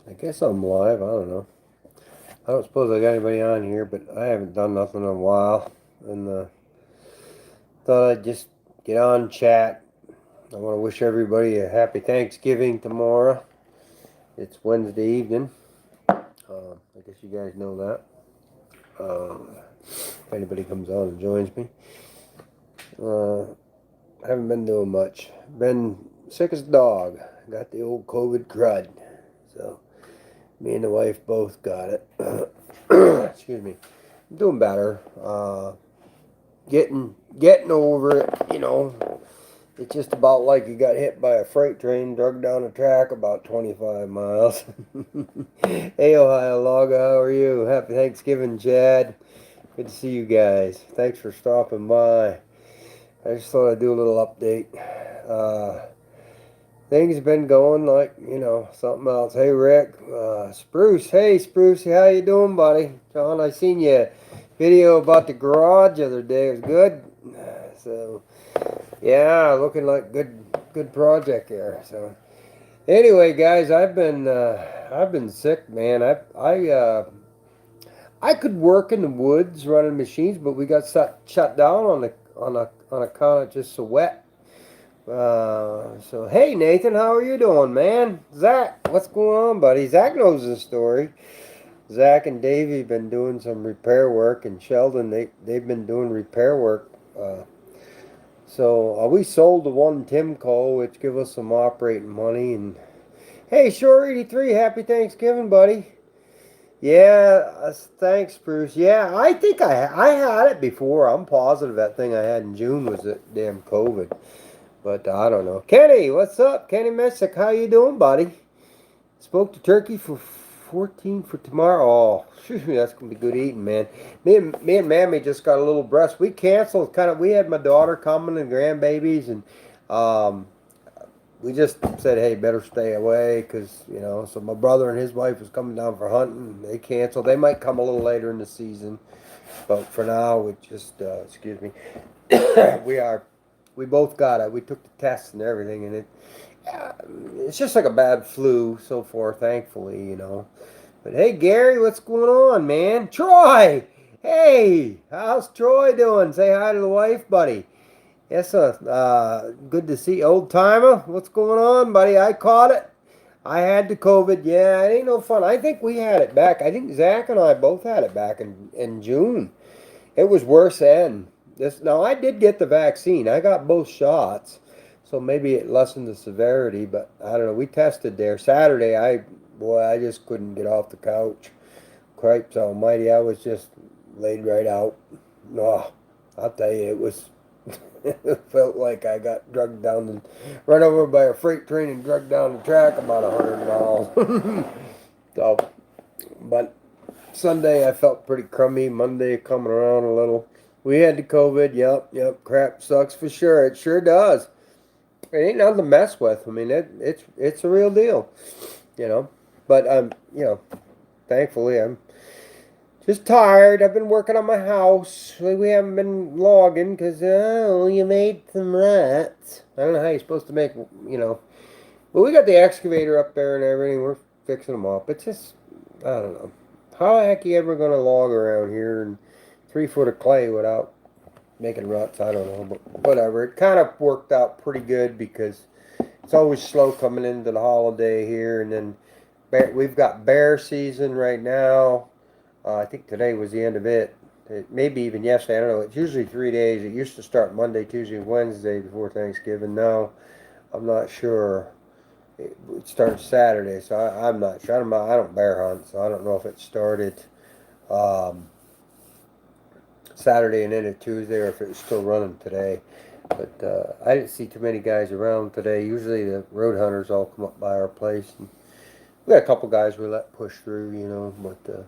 I guess I'm live. I don't know. I don't suppose I got anybody on here, but I haven't done nothing in a while. And thought I'd just get on and chat. I want to wish everybody a happy Thanksgiving tomorrow. It's Wednesday evening. I guess you guys know that. If anybody comes on and joins me. Uh, I haven't been doing much. Been sick as a dog. Got the old COVID crud. So me and the wife both got it. Excuse me. I'm doing better. Getting over it. It's just about like you got hit by a freight train, dragged down a track about 25 miles. Hey, Ohio Logger, how are you? Happy Thanksgiving, Chad. Good to see you guys. Thanks for stopping by. I just thought I'd do a little update. Uh, Things have been going like, something else. Hey, Rick. Spruce. Hey, Spruce. How you doing, buddy? John, I seen your video about the garage the other day. It was good. So, yeah, looking like good project there. So, anyway, guys, I've been sick, man. I could work in the woods running machines, but we got shut down on account of just so wet. So hey Nathan, how are you doing, man? Zach, what's going on, buddy? Zach knows the story. Zach and Davey been doing some repair work, and Sheldon they've been doing repair work. So we sold the one Timco, which give us some operating money. And hey, Shore 83, happy Thanksgiving, buddy. Yeah, thanks, Bruce. Yeah, I think I had it before. I'm positive that thing I had in June was that damn COVID. But I don't know. Kenny, what's up? Kenny Messick, how you doing, buddy? Spoke to turkey for 14 for tomorrow. Oh, excuse me, that's gonna be good eating, man. Me and Mammy just got a little breast. We canceled we had my daughter coming and grandbabies, and um, we just said, hey, better stay away, because so my brother and his wife was coming down for hunting. They canceled. They might come a little later in the season, but for now, we just excuse me. we are we both got it. We took the tests and everything, and uh, it's just like a bad flu so far, thankfully. But hey, Gary, what's going on, man? Troy, hey, how's Troy doing? Say hi to the wife, buddy. Yes, good to see old timer. What's going on, buddy? I caught it. I had the COVID. Yeah, it ain't no fun. I think we had it back. I think Zach and I both had it back in June. It was worse then. Now I did get the vaccine. I got both shots, so maybe it lessened the severity. But I don't know. We tested there Saturday. I just couldn't get off the couch. Cripes Almighty, I was just laid right out. Oh, I'll tell you, it was. It felt like I got drugged down and run over by a freight train and drugged down the track about 100 miles. So, but Sunday I felt pretty crummy. Monday coming around a little. We had the COVID. Yep. Crap sucks for sure. It sure does. It ain't nothing to mess with. I mean, it's a real deal, you know. But thankfully I'm just tired. I've been working on my house. We haven't been logging because you made some rats. I don't know how you're supposed to make But we got the excavator up there and everything. We're fixing them up. It's just I don't know. How the heck you ever gonna log around here and 3 foot of clay without making ruts? I don't know, but whatever. It kind of worked out pretty good because it's always slow coming into the holiday here, and then we've got bear season right now. I think today was the end of it. Maybe even yesterday. I don't know. It's usually 3 days. It used to start Monday, Tuesday, Wednesday before Thanksgiving. Now I'm not sure. It starts Saturday, so I'm not sure. I don't bear hunt, so I don't know if it started um, Saturday and ended Tuesday, or if it's still running today. But I didn't see too many guys around today. Usually the road hunters all come up by our place. And we got a couple guys we let push through. But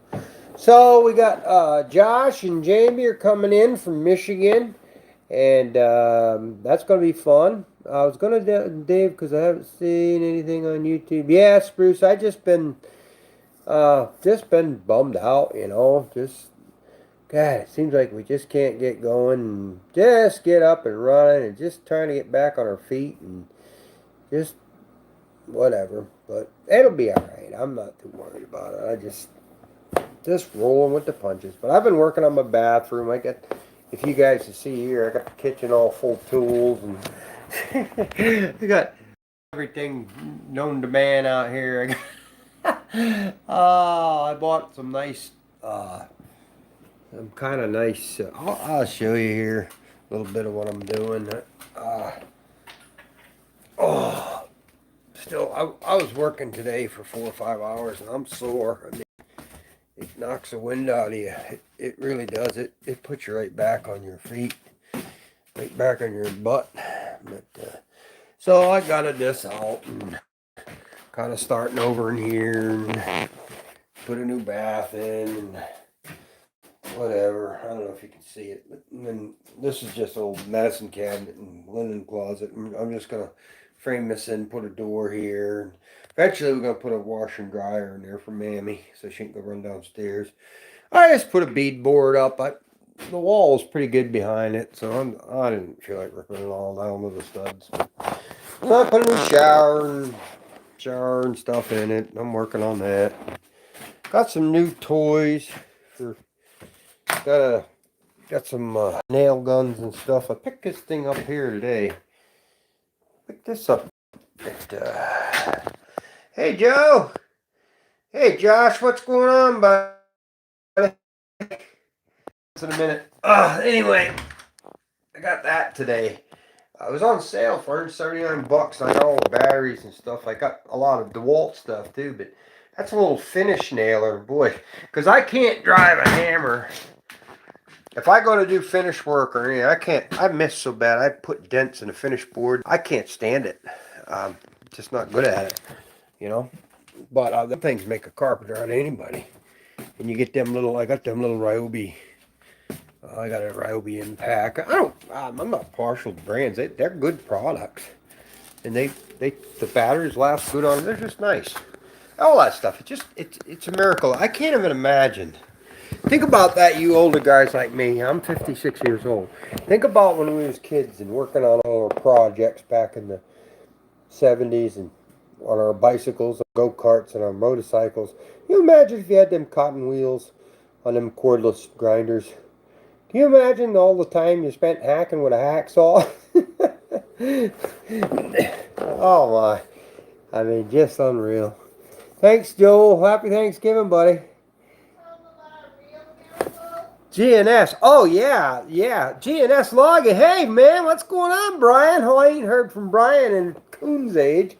so we got Josh and Jamie are coming in from Michigan, and that's going to be fun. I was going to Dave because I haven't seen anything on YouTube. Yeah, Spruce, I just been bummed out. Just God, it seems like we just can't get going and just get up and running and just trying to get back on our feet and just whatever. But it'll be all right. I'm not too worried about it. I just rolling with the punches. But I've been working on my bathroom. I got, if you guys can see here, I got the kitchen all full of tools, and I got everything known to man out here. I bought some nice, some kind of nice. I'll show you here a little bit of what I'm doing. Oh, still, I was working today for 4 or 5 hours, and I'm sore. I mean, it knocks the wind out of you. It really does. It puts you right back on your feet, right back on your butt. But so I got this out and kind of starting over in here and put a new bath in and whatever. I don't know if you can see it, but then this is just old medicine cabinet and linen closet. I'm just gonna frame this in, put a door here. Eventually, we're gonna put a washer and dryer in there for Mammy, so she can go run downstairs. I just put a bead board up. The wall is pretty good behind it, so I didn't feel like ripping it all down with the studs. So I put a new shower and stuff in it. I'm working on that. Got some new toys for. Got some nail guns and stuff. I picked this thing up here today. Picked this up. Hey Joe. Hey Josh. What's going on, buddy? In a minute. Anyway, I got that today. It was on sale for $179. I got all the batteries and stuff. I got a lot of DeWalt stuff too, but that's a little finish nailer, boy. Because I can't drive a hammer. If I go to do finish work or anything, I can't. I miss so bad. I put dents in the finish board. I can't stand it. Just not good at it, you know. But the things make a carpenter out of anybody. And you get them little. I got them little Ryobi. I got a Ryobi Impact. I'm not partial to brands. They're good products, and the batteries last good on them. They're just nice. All that stuff. It's a miracle. I can't even imagine. Think about that, you older guys like me. I'm 56 years old. Think about when we was kids and working on all our projects back in the 70s and on our bicycles, go-karts, and our motorcycles. Can you imagine if you had them cotton wheels on them cordless grinders? Can you imagine all the time you spent hacking with a hacksaw? Oh my. I mean, just unreal. Thanks, Joel. Happy Thanksgiving, buddy. GNS. Oh, yeah. GNS logging. Hey, man, what's going on, Brian? Oh, I ain't heard from Brian in Coon's age.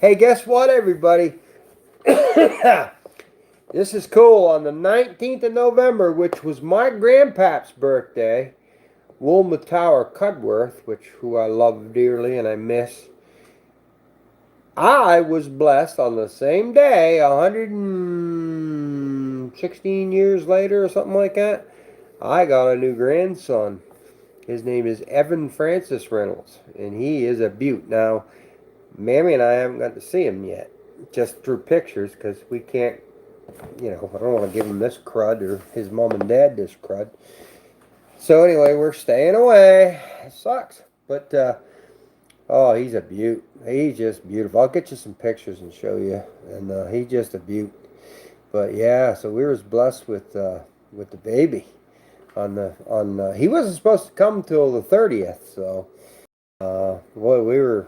Hey, guess what, everybody? This is cool. On the 19th of November, which was my grandpap's birthday, Wilma Tower Cudworth, who I love dearly and I miss, I was blessed on the same day, 116 years later or something like that. I got a new grandson. His name is Evan Francis Reynolds, and he is a beaut. Now, Mammy and I haven't got to see him yet, just through pictures, because we can't, I don't want to give him this crud or his mom and dad this crud. So anyway, we're staying away. It sucks, but oh, he's a beaut. He's just beautiful. I'll get you some pictures and show you, and he's just a beaut. But yeah, so we was blessed with the baby. He wasn't supposed to come till the 30th, so boy, we were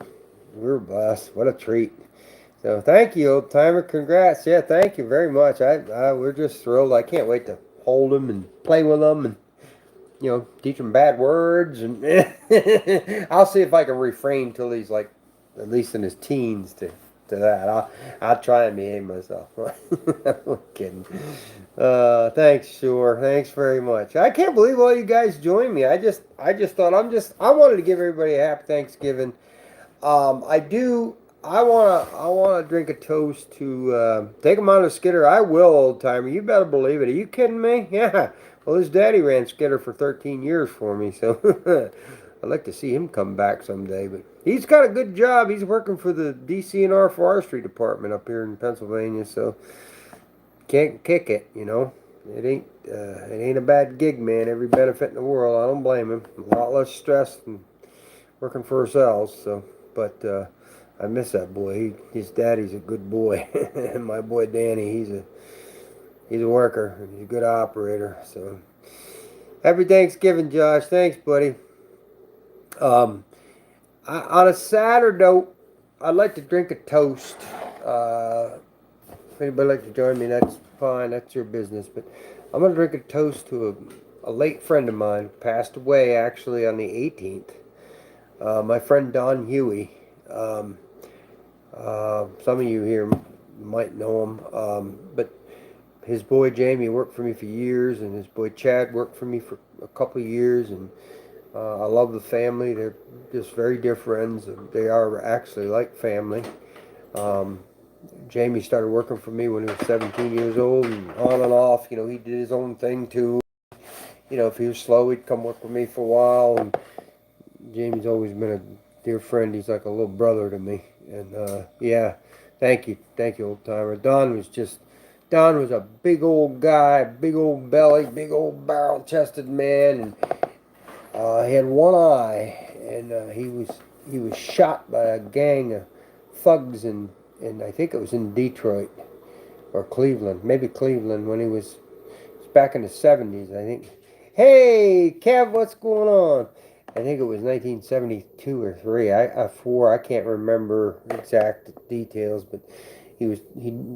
blessed. What a treat. So thank you, old timer. Congrats. Yeah, thank you very much. We're just thrilled. I can't wait to hold him and play with him and teach him bad words, and I'll see if I can refrain till he's like at least in his teens to that. I'll try and behave myself. I'm kidding. Thanks, sure. Thanks very much. I can't believe all you guys joined me. I just thought I wanted to give everybody a happy Thanksgiving. I wanna drink a toast to take him on a skidder. I will, old timer. You better believe it. Are you kidding me? Yeah. Well, his daddy ran skidder for 13 years for me, so I'd like to see him come back someday. But he's got a good job. He's working for the DCNR Forestry Department up here in Pennsylvania, so can't kick it, It ain't a bad gig, man. Every benefit in the world. I don't blame him. A lot less stress than working for ourselves. So, but I miss that boy. His daddy's a good boy. And my boy Danny, he's a worker. He's a good operator. So happy Thanksgiving, Josh. Thanks, buddy. Um, on a sadder note, I'd like to drink a toast. If anybody like to join me, that's fine. That's your business. But I'm gonna drink a toast to a late friend of mine, passed away actually on the 18th. My friend Don Huey. Um, some of you here might know him, but his boy Jamie worked for me for years, and his boy Chad worked for me for a couple of years, and I love the family. They're just very dear friends. They are actually like family. Um, Jamie started working for me when he was 17 years old, and on and off. You know, he did his own thing too. You know, if he was slow, he'd come work with me for a while. And Jamie's always been a dear friend. He's like a little brother to me. And yeah, thank you, old timer. Don was a big old guy, big old belly, big old barrel-chested man, and he had one eye, and he was shot by a gang of thugs in I think it was in Detroit or Cleveland, maybe Cleveland when he was back in the 70s, I think. Hey, Kev, what's going on? I think it was 1972 or 3. I can't remember exact details, but he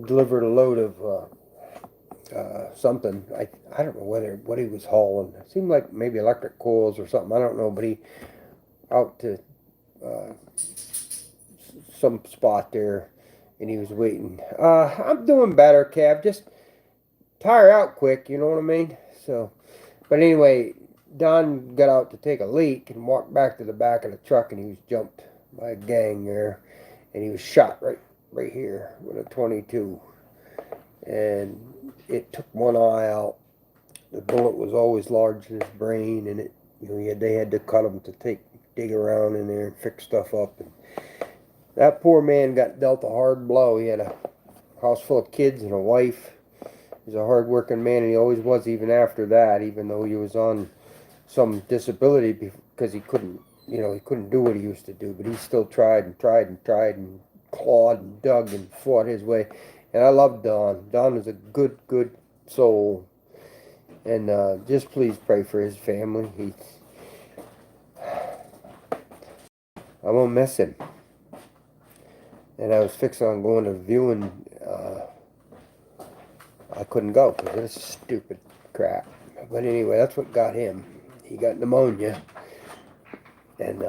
delivered a load of something. I don't know what he was hauling. It seemed like maybe electric coils or something. I don't know, but he out to uh, some spot there, and he was waiting. I'm doing better, Cav. Just tire out quick, you know what I mean? So, but anyway, Don got out to take a leak and walked back to the back of the truck, and he was jumped by a gang there, and he was shot right here with a 22, and it took one eye out. The bullet was always large in his brain, and they had to cut him to dig around in there and fix stuff up. And that poor man got dealt a hard blow. He had a house full of kids and a wife. He was a hard-working man, and he always was even after that, even though he was on some disability because he couldn't do what he used to do, but he still tried and tried and tried and clawed and dug and fought his way. And I loved Don. Don was a good soul. And just please pray for his family. I'm gonna miss him. And I was fixing on going to the viewing. I couldn't go because of this stupid crap. But anyway, that's what got him. He got pneumonia, and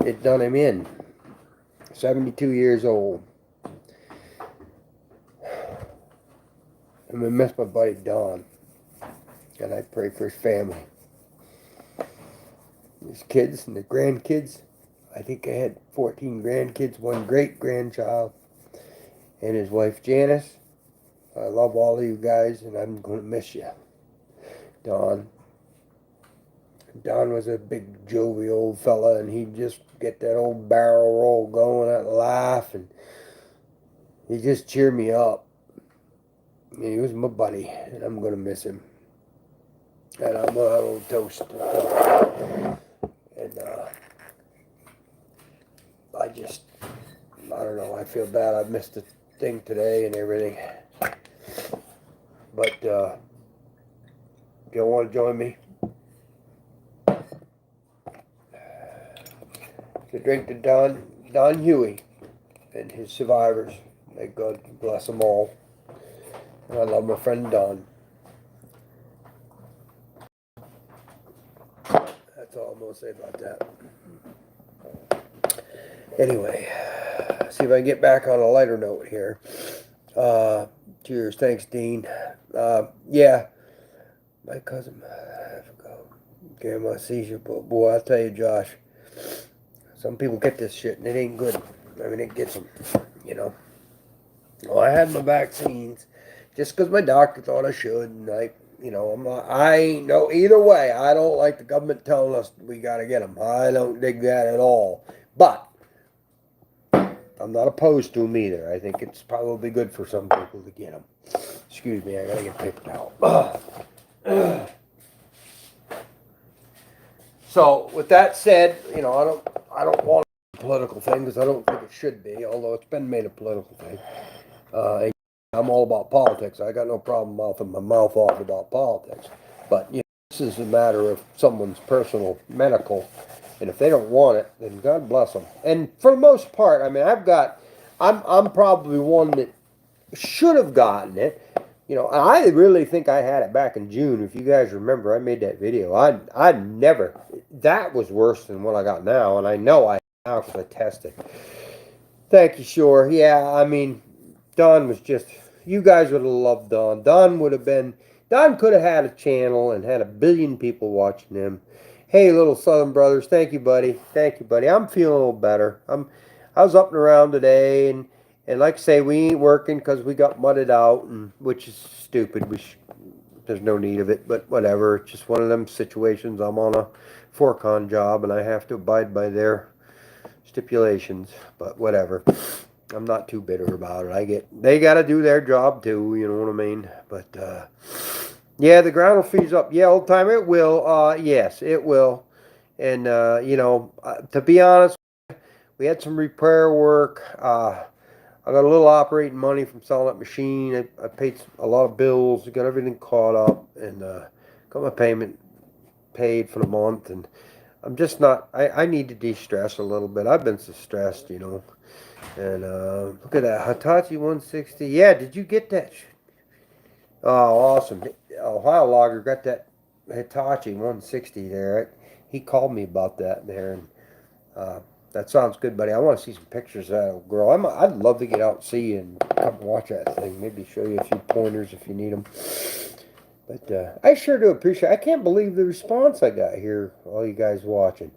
it done him in. 72 years old. I'm gonna miss my buddy Don, and I pray for his family, his kids and the grandkids. I think I had 14 grandkids, one great-grandchild, and his wife Janice. I love all of you guys, and I'm going to miss you. Don. Don was a big, jovial old fella, and he'd just get that old barrel roll going and laugh, and he just cheered me up. And he was my buddy, and I'm going to miss him. And I'm going to have a little toast. And I don't know, I feel bad. I missed the thing today and everything. But if you want to join me, to drink to Don Huey and his survivors. May God bless them all. And I love my friend Don. That's all I'm going to say about that. Anyway, see if I can get back on a lighter note here. Cheers. Thanks, Dean. Yeah, my cousin, I forgot. Grandma seizure, but boy, I'll tell you, Josh, some people get this shit and it ain't good. I mean, it gets them, you know. Well, I had my vaccines just because my doctor thought I should, and I ain't no, either way, I don't like the government telling us we got to get them. I don't dig that at all. But I'm not opposed to them either. I think it's probably good for some people to get them. Excuse me, I got to get picked out. So, with that said, I don't want to political thing because I don't think it should be, although it's been made a political thing. And I'm all about politics. I got no problem mouthing my mouth off about politics. But this is a matter of someone's personal medical, and if they don't want it, then God bless them. And for the most part, I mean, I'm probably one that should have gotten it. I really think I had it back in June. If you guys remember, I made that video. I never, that was worse than what I got now, and I know I now because I tested. Thank you, Shore. Yeah, I mean, Don was just, you guys would have loved Don. Don could have had a channel and had 1 billion people watching him. Hey, little Southern Brothers, thank you, buddy. Thank you, buddy. I'm feeling a little better. I was up and around today, and like I say, we ain't working because we got mudded out, which is stupid. There's no need of it, but whatever. It's just one of them situations. I'm on a forecon job, and I have to abide by their stipulations, but whatever. I'm not too bitter about it. They got to do their job too, you know what I mean? But yeah, the ground will freeze up. Yeah, old timer, it will. Yes, it will. And to be honest, we had some repair work. I got a little operating money from selling that machine. I paid a lot of bills. Got everything caught up, and got my payment paid for the month. And I'm just not. I need to de-stress a little bit. I've been so stressed, And look at that Hitachi 160. Yeah, did you get that? Oh, awesome. Ohio Logger got that Hitachi 160 there. He called me about that there, and that sounds good, buddy. I want to see some pictures of that old girl. I'd love to get out and see you and come watch that thing. Maybe show you a few pointers if you need them. But I sure do appreciate it. I can't believe the response I got here, all you guys watching.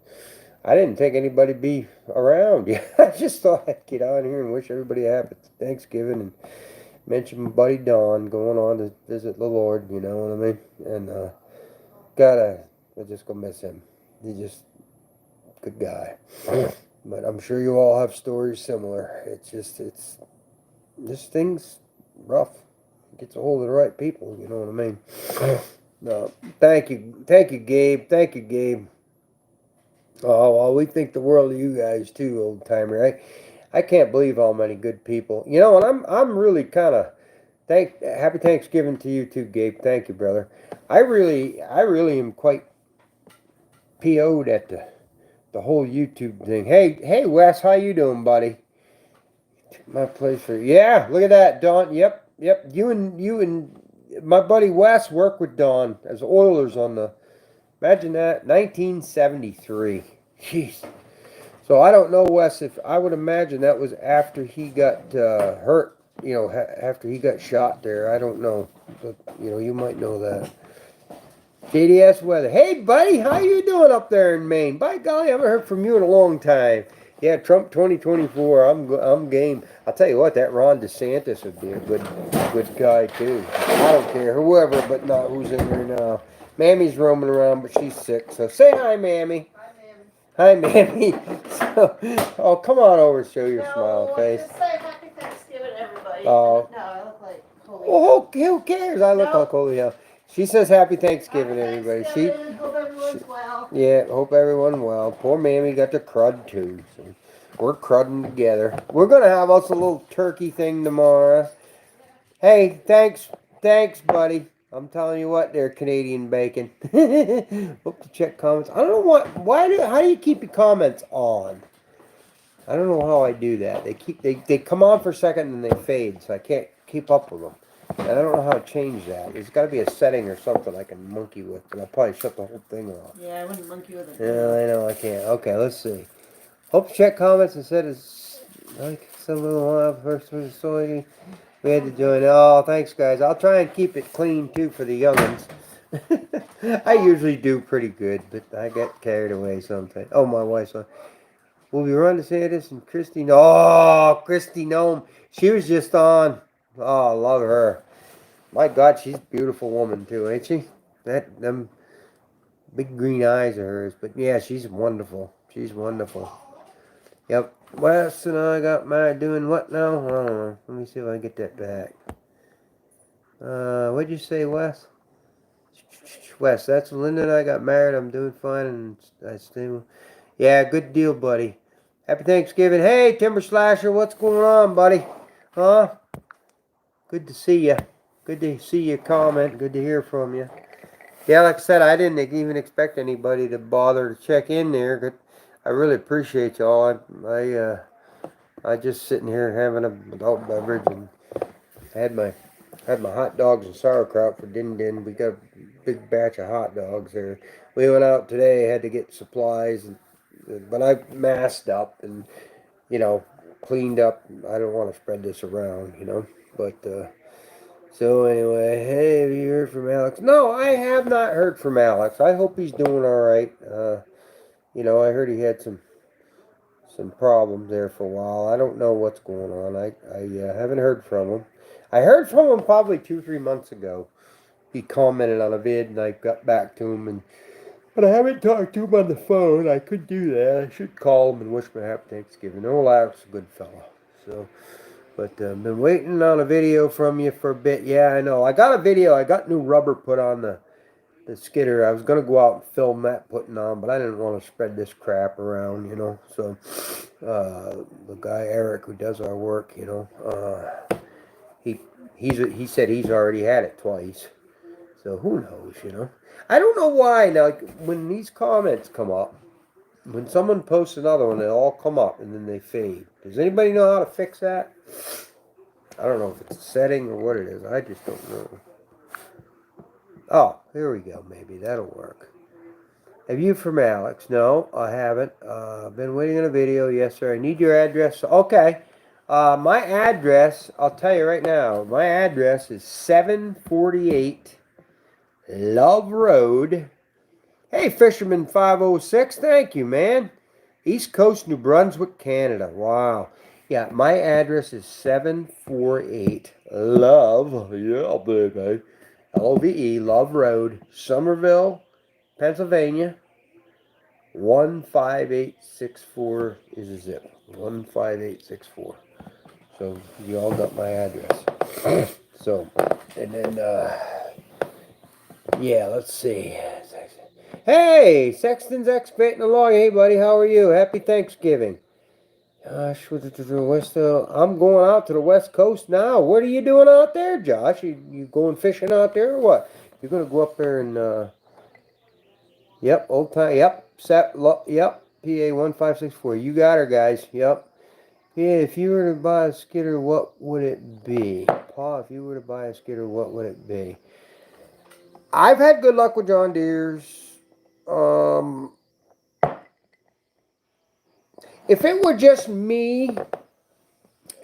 I didn't think anybody'd be around. Yeah, I just thought I'd get on here and wish everybody a happy Thanksgiving and mention my buddy Don going on to visit the Lord, you know what I mean? And I just gonna miss him. He's just a good guy. But I'm sure you all have stories similar. This thing's rough. It gets a hold of the right people, you know what I mean? No, thank you, Gabe. Thank you, Gabe. Oh, well, we think the world of you guys too, old timer. I can't believe how many good people. And I'm really kind of happy Thanksgiving to you too, Gabe. Thank you, brother. I really am quite PO'd at the whole YouTube thing. Hey, Wes, how you doing, buddy? My pleasure. Yeah, look at that, Don. Yep. You and my buddy Wes work with Don as Oilers on the. Imagine that, 1973. Jeez. So I don't know, Wes, if I would imagine that was after he got hurt, after he got shot there. I don't know, but you might know that. JDS Weather. Hey, buddy, how you doing up there in Maine? By golly, I haven't heard from you in a long time. Yeah, Trump 2024. I'm game. I'll tell you what, that Ron DeSantis would be a good guy too. I don't care whoever, but not who's in there now. Mammy's roaming around, but she's sick. So say hi, Mammy. Hi, Mammy. Oh, come on over and show your smile face. Just say happy Thanksgiving to everybody. Oh. No, I look like holy. Well, who cares? I look like holy hell. She says happy Thanksgiving, Happy everybody. Thanksgiving. Hope everyone's well. Yeah, hope everyone well. Poor Mammy got the crud too. So we're crudding together. We're gonna have us a little turkey thing tomorrow. Hey, thanks, buddy. I'm telling you what, there, Canadian bacon. Hope to check comments. I don't know how do you keep your comments on? I don't know how I do that. They come on for a second and they fade, so I can't keep up with them. And I don't know how to change that. There's got to be a setting or something I can monkey with, but I'll probably shut the whole thing off. Yeah, I wouldn't monkey with it. Yeah, I know I can't. Okay, let's see. Hope to check comments and said it's like some little while first was so we had to join. Oh, thanks guys. I'll try and keep it clean too for the youngins. I usually do pretty good, but I get carried away sometimes. Oh, my wife's on. Will we run to Sandus and Christy? Oh, Christy Nome. She was just on. Oh, I love her. My God, she's a beautiful woman too, ain't she? Them big green eyes of hers. But yeah, she's wonderful. She's wonderful. Yep. Wes and I got married doing what now? I don't know. Let me see if I can get that back. What'd you say, Wes? Wes, that's Linda and I got married. I'm doing fine and I stay. Yeah, good deal, buddy. Happy Thanksgiving. Hey, Timber Slasher, what's going on, buddy? Huh? Good to see you. Good to see you comment. Good to hear from you. Yeah, like I said, I didn't even expect anybody to bother to check in there. But I really appreciate y'all. I just sitting here having a adult beverage, and I had my hot dogs and sauerkraut for Din Din. We got a big batch of hot dogs there. We went out today, had to get supplies, but I masked up and cleaned up. I don't want to spread this around, but. So anyway, hey, have you heard from Alex? No, I have not heard from Alex. I hope he's doing all right. I heard he had some problems there for a while. I don't know what's going on. I haven't heard from him. I heard from him probably 2-3 months ago. He commented on a vid, and I got back to him, but I haven't talked to him on the phone. I could do that. I should call him and wish him a happy Thanksgiving. Old Alex is a good fellow. So. But been waiting on a video from you for a bit. Yeah, I know. I got a video. I got new rubber put on the skidder. I was going to go out and film that putting on, but I didn't want to spread this crap around, So the guy, Eric, who does our work, he said he's already had it twice. So who knows, I don't know why. Now, when these comments come up, when someone posts another one, they all come up and then they fade. Does anybody know how to fix that? I don't know if it's a setting or what it is. I just don't know. Oh, here we go. Maybe that'll work. Have you from Alex? No, I haven't. Been waiting on a video. Yes, sir. I need your address. Okay. My address, I'll tell you right now. My address is 748 Love Road. Hey, Fisherman 506, thank you, man. East Coast, New Brunswick, Canada. Wow. Yeah, my address is 748 Love, yeah, baby. Love, Love Road, Somerville, Pennsylvania. 15864 is a zip. 15864. So you all got my address. So, and then, yeah, let's see. Hey, Sexton's excavating along. Hey, buddy, how are you? Happy Thanksgiving. Josh, with the west. I'm going out to the West Coast now. What are you doing out there, Josh? You going fishing out there or what? You're gonna go up there and yep, old time. Yep, yep. PA 1564. You got her, guys. Yep. Yeah, if you were to buy a skidder, what would it be? Paul, if you were to buy a skidder, what would it be? I've had good luck with John Deere's. If it were just me,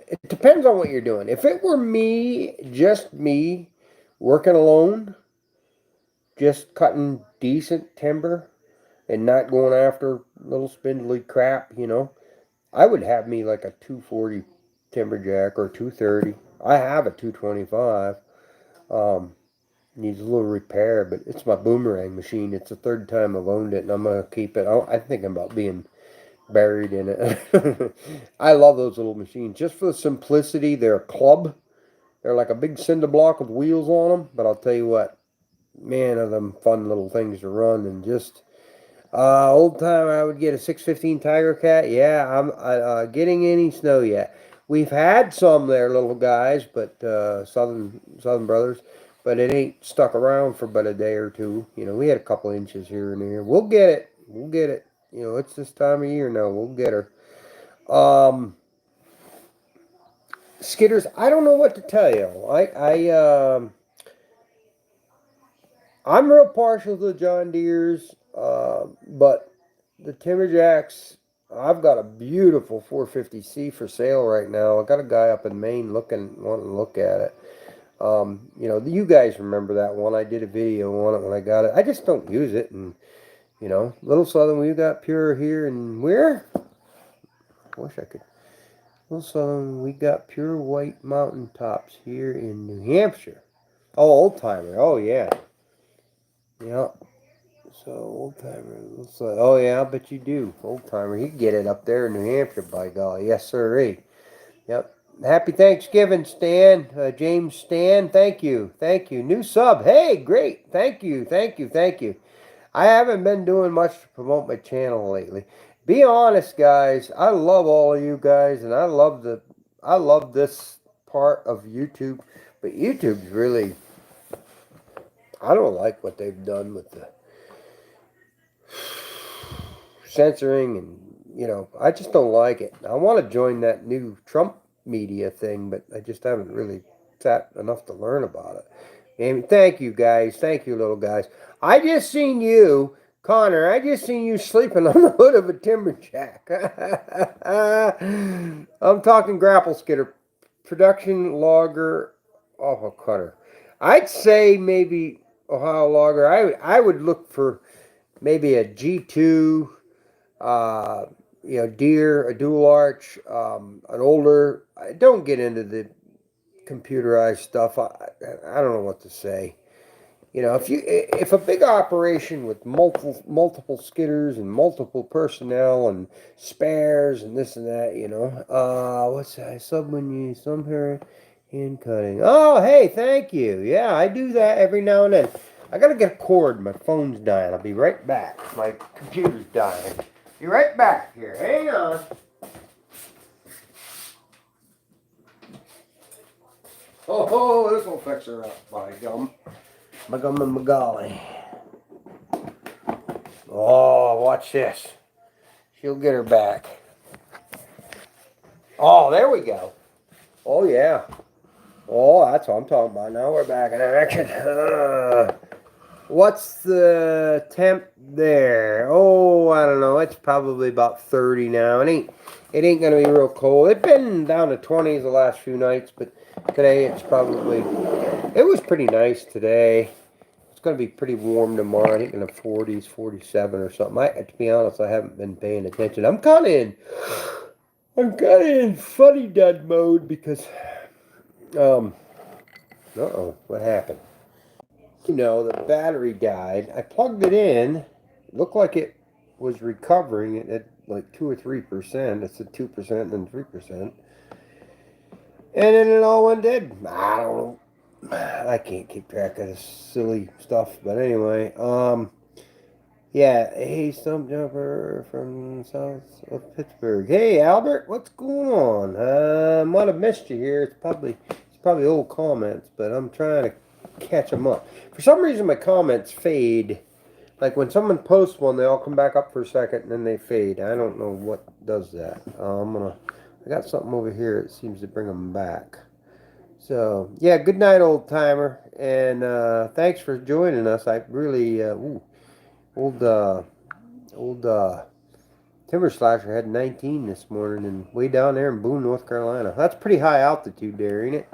it depends on what you're doing. If it were me, just me, working alone, just cutting decent timber and not going after little spindly crap, I would have me like a 240 timberjack or 230. I have a 225. Needs a little repair, but it's my boomerang machine. It's the third time I've owned it, and I'm gonna keep it. I'm thinking about being buried in it. I love those little machines just for the simplicity. They're a club. They're like a big cinder block with wheels on them. But I'll tell you what, man, are them fun little things to run. And just old time, I would get a 615 Tiger Cat. Yeah, I'm getting any snow yet. We've had some there, little guys, but Southern Brothers. But it ain't stuck around for but a day or two. We had a couple inches here and there. We'll get it. We'll get it. It's this time of year now. We'll get her. Skidders, I don't know what to tell you. I'm real partial to the John Deere's, but the Timberjacks, I've got a beautiful 450C for sale right now. I got a guy up in Maine wanting to look at it. You guys remember that one. I did a video on it when I got it. I just don't use it, and Little Southern, we got Pure here, and where? I wish I could. Little Southern, we got Pure White Mountain Tops here in New Hampshire. Oh, Old Timer. Oh, yeah. Yeah. So, Old Timer. Oh, yeah, I bet you do. Old Timer. You can get it up there in New Hampshire, by golly. Yes, sir. Yep. Happy Thanksgiving, Stan. James Stan, thank you. Thank you. New sub. Hey, great. Thank you. Thank you. Thank you. I haven't been doing much to promote my channel lately. Be honest, guys. I love all of you guys, and I love this part of YouTube. But YouTube's really, I don't like what they've done with the censoring, and I just don't like it. I want to join that new Trump media thing, but I just haven't really sat enough to learn about it. And thank you guys. Thank you, little guys. I just seen you, Connor. I just seen you sleeping on the hood of a timberjack. I'm talking grapple skidder, production logger, off a cutter. I'd say maybe Ohio logger. I would look for maybe a G2, uh, deer, a dual arch, an older. I don't get into the computerized stuff. I don't know what to say. If a big operation with multiple skidders and multiple personnel and spares and this and that, what's that? Some here hand cutting. Oh, hey, thank you. Yeah, I do that every now and then. I gotta get a cord. My phone's dying. I'll be right back. My computer's dying. Be right back here. Hang on. Oh, this will fix her up, by gum. My gum and my golly. Oh, watch this. She'll get her back. Oh, there we go. Oh, yeah. Oh, that's what I'm talking about. Now we're back in action. What's the temp there? Oh, I don't know. It's probably about 30 now. It ain't gonna be real cold. It's been down to 20s the last few nights, but today it was pretty nice today. It's gonna be pretty warm tomorrow. I think in the 40s, 47 or something. To be honest, I haven't been paying attention. I'm kinda in funny dud mode because um what happened? The battery died. I plugged it in. It looked like it was recovering it at like 2 or 3%. It's a 2% and 3%. And then it all went dead. I don't know. I can't keep track of this silly stuff. But anyway, yeah. Hey, stump jumper from south of Pittsburgh. Hey, Albert, what's going on? Might have missed you here. It's probably old comments, but I'm trying to catch them up. For some reason, my comments fade. Like when someone posts one, they all come back up for a second and then they fade. I don't know what does that. I got something over here that seems to bring them back. So yeah, good night, old timer, and thanks for joining us. I really, old old timber slasher had 19 this morning, and way down there in Boone, North Carolina. That's pretty high altitude there, ain't it?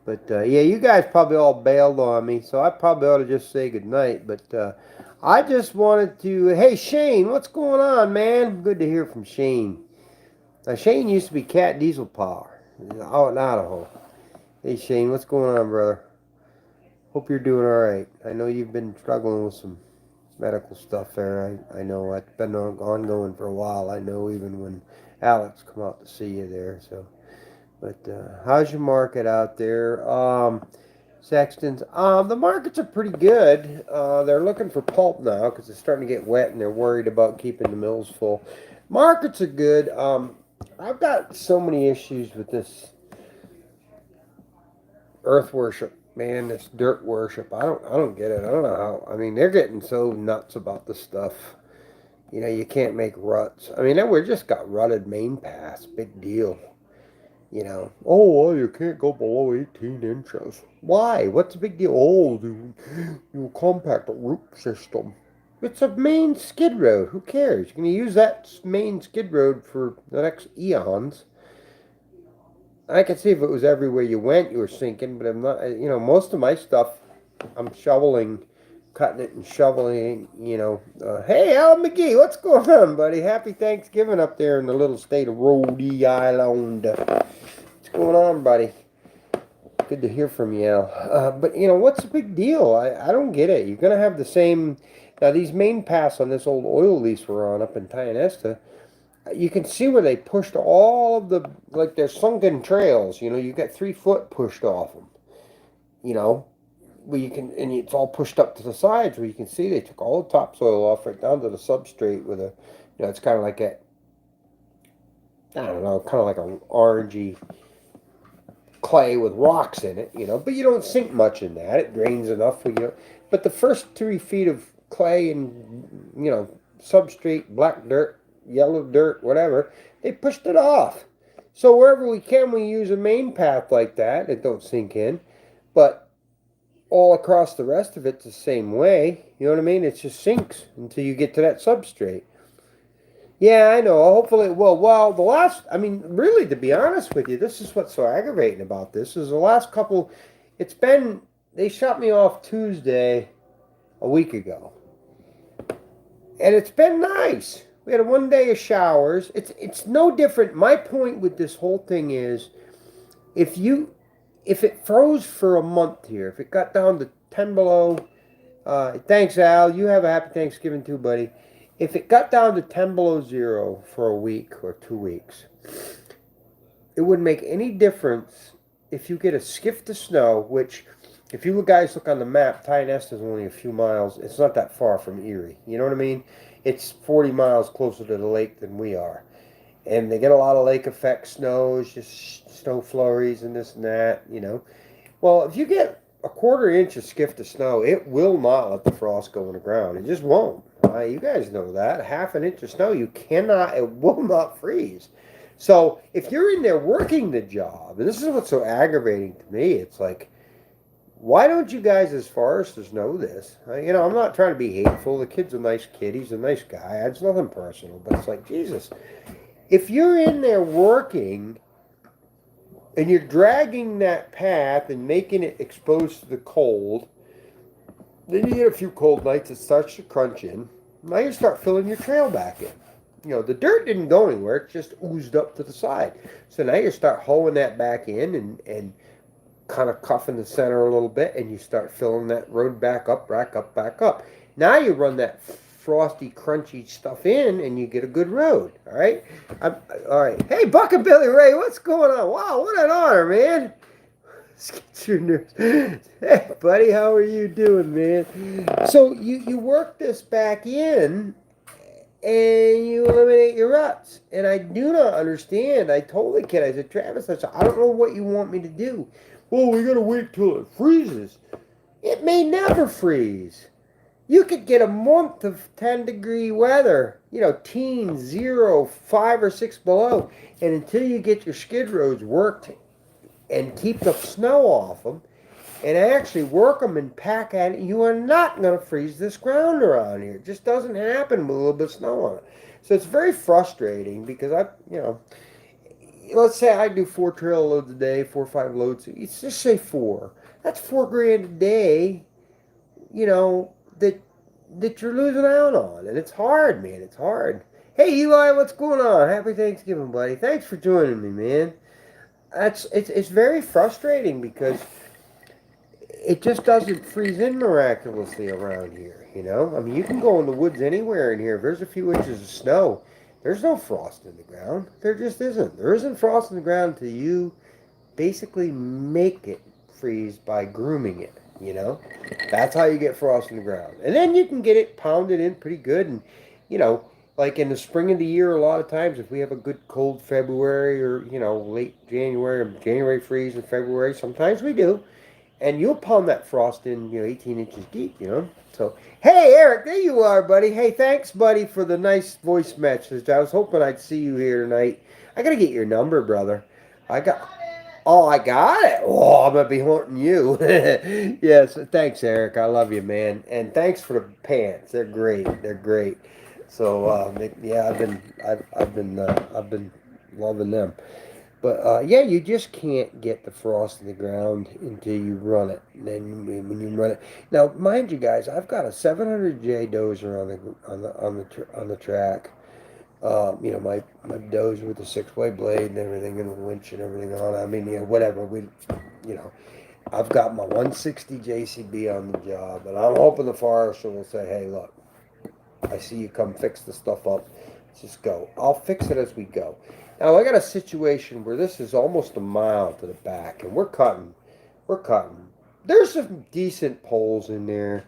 But yeah, you guys probably all bailed on me, so I probably ought to just say goodnight. But I just wanted to. Hey, Shane, what's going on, man? Good to hear from Shane. Now, Shane used to be Cat Diesel Power out in Idaho. Hey, Shane, what's going on, brother? Hope you're doing all right. I know you've been struggling with some medical stuff there. I know it's been ongoing for a while. I know even when Alex come out to see you there. So, but how's your market out there? Sextons. The markets are pretty good. They're looking for pulp now because it's starting to get wet and they're worried about keeping the mills full. Markets are good. I've got so many issues with this earth worship, man. This dirt worship. I don't get it. I don't know how. I mean, they're getting so nuts about this stuff. You can't make ruts. I mean, we just got rutted main paths. Big deal. Oh, well, you can't go below 18 inches. Why? What's the big deal? Oh, you compact root system. It's a main skid road. Who cares? You're going to use that main skid road for the next eons. I could see if it was everywhere you went, you were sinking, but I'm not, most of my stuff, I'm shoveling, cutting it and shoveling, hey, Al McGee, what's going on, buddy? Happy Thanksgiving up there in the little state of Rhode Island. What's going on, buddy? Good to hear from you, Al. But, what's the big deal? I don't get it. You're going to have the same, now these main paths on this old oil lease we're on up in Tionesta, you can see where they pushed all of the, like their sunken trails, you got 3 foot pushed off them, you know, where you can, and it's all pushed up to the sides where you can see they took all the topsoil off right down to the substrate with a It's kind of like a, I don't know, kind of like an orangey clay with rocks in it, but you don't sink much in that. It drains enough for you. But the first 3 feet of clay and, substrate, black dirt, yellow dirt, whatever, they pushed it off. So wherever we can, we use a main path like that. It don't sink in. But all across the rest of it's the same way. You know what I mean? It just sinks until you get to that substrate. Yeah, I know. Hopefully, well, really, to be honest with you, this is what's so aggravating about this is the last couple. It's been they shut me off Tuesday a week ago, and it's been nice. We had a 1 day of showers. It's no different. My point with this whole thing is, if you if it froze for a month here, if it got down to 10 below, thanks, Al. You have a happy Thanksgiving too, buddy. If it got down to 10 below 0 for a week or 2 weeks, it wouldn't make any difference if you get a skift of snow, which, if you guys look on the map, Tionesta is only a few miles. It's not that far from Erie. You know what I mean? It's 40 miles closer to the lake than we are. And they get a lot of lake effect snows, just snow flurries and this and that. Well, if you get a 1/4 inch of skift of snow, it will not let the frost go in the ground. It just won't. You guys know that. 1/2 inch of snow, it will not freeze. So if you're in there working the job, and this is what's so aggravating to me, it's like, why don't you guys as foresters know this? I'm not trying to be hateful. The kid's a nice kid. He's a nice guy. It's nothing personal. But it's like, Jesus, if you're in there working and you're dragging that path and making it exposed to the cold, then you get a few cold nights, it starts to crunch in. Now you start filling your trail back in. The dirt didn't go anywhere, it just oozed up to the side. So now you start hoeing that back in and kind of cuffing the center a little bit, and you start filling that road back up, back up, back up. Now you run that frosty, crunchy stuff in, and you get a good road. All right? All right. Hey, Buck and Billy Ray, what's going on? Wow, what an honor, man. Hey, buddy, how are you doing, man? So you work this back in, and you eliminate your ruts. And I do not understand. I told the kid, I said, Travis, I don't know what you want me to do. Well, we got to wait till it freezes. It may never freeze. You could get a month of 10-degree weather, teens, 0, 5 or 6 below. And until you get your skid roads worked and keep the snow off them and actually work them and pack at it, you are not going to freeze this ground around here. It just doesn't happen with a little bit of snow on it. So it's very frustrating because let's say I do 4 trail loads a day, 4 or 5 loads. Let's just say 4. That's $4,000 a day, that you're losing out on. And it's hard, man. It's hard. Hey, Eli, what's going on? Happy Thanksgiving, buddy. Thanks for joining me, man. It's very frustrating because it just doesn't freeze in miraculously around here, you can go in the woods anywhere in here. If there's a few inches of snow, there's no frost in the ground. There just isn't. There isn't frost in the ground until you basically make it freeze by grooming it, That's how you get frost in the ground. And then you can get it pounded in pretty good. And, like in the spring of the year, a lot of times, if we have a good cold February or, late January, or January freeze in February, sometimes we do. And you'll pound that frost in, 18 inches deep, So, hey, Eric, there you are, buddy. Hey, thanks, buddy, for the nice voice message. I was hoping I'd see you here tonight. I got to get your number, brother. I got it. Oh, I'm going to be haunting you. Yes, thanks, Eric. I love you, man. And thanks for the pants. They're great. They're great. So, yeah, I've been loving them. But yeah, you just can't get the frost in the ground until you run it. And then when you run it, now mind you guys, I've got a 700J dozer on the track. My dozer with the 6-way blade and everything, and the winch and everything on. Whatever I've got my 160 JCB on the job, and I'm hoping the forester will say, "Hey, look, I see you come fix the stuff up. Just go. I'll fix it as we go." Now I got a situation where this is almost a mile to the back, and we're cutting. There's some decent poles in there,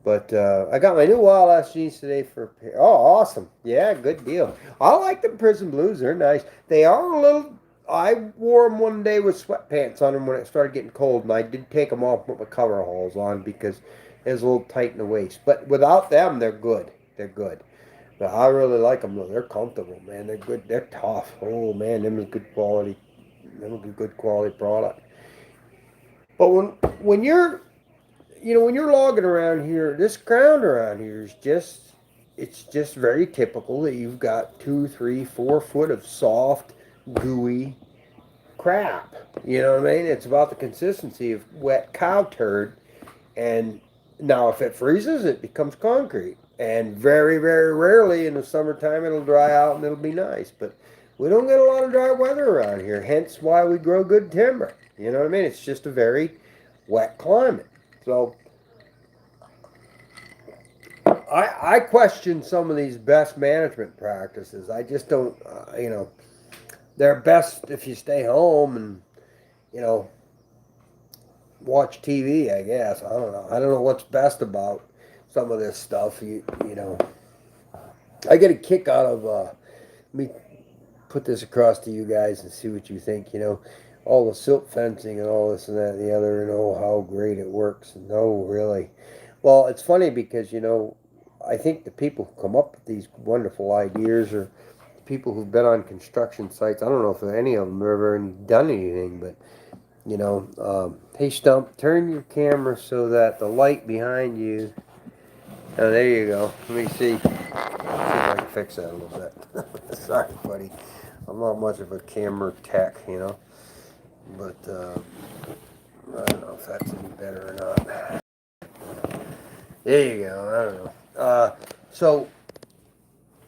But I got my new wild ass jeans today for. Oh, awesome! Yeah, good deal. I like the Prison Blues. They're nice. They are a little. I wore them one day with sweatpants on them when it started getting cold, and I did take them off and put my coveralls on because it was a little tight in the waist. But without them, they're good. They're good. But I really like them though. They're comfortable, man. They're good. They're tough. Oh man, them is good quality. Them is a good quality product. But when you're when you're logging around here, this ground around here is just it's just very typical that you've got 2, 3, 4 foot of soft, gooey crap. You know what I mean? It's about the consistency of wet cow turd. And now if it freezes, it becomes concrete. And very, very rarely in the summertime it'll dry out and it'll be nice. But we don't get a lot of dry weather around here, hence why we grow good timber. You know what I mean? It's just a very wet climate. So I question some of these best management practices. I just don't, they're best if you stay home and, you know, watch TV, I guess. I don't know. I don't know what's best about some of this stuff. You know, I get a kick out of, let me put this across to you guys and see what you think, all the silt fencing and all this and that and the other, and oh, how great it works. No, really. Well, it's funny because, I think the people who come up with these wonderful ideas are people who've been on construction sites. I don't know if any of them have ever done anything, but, hey, Stump, turn your camera so that the light behind you. Oh, there you go. Let me see. Let's see if I can fix that a little bit. Sorry, buddy. I'm not much of a camera tech, but I don't know if that's any better or not. There you go. I don't know. So,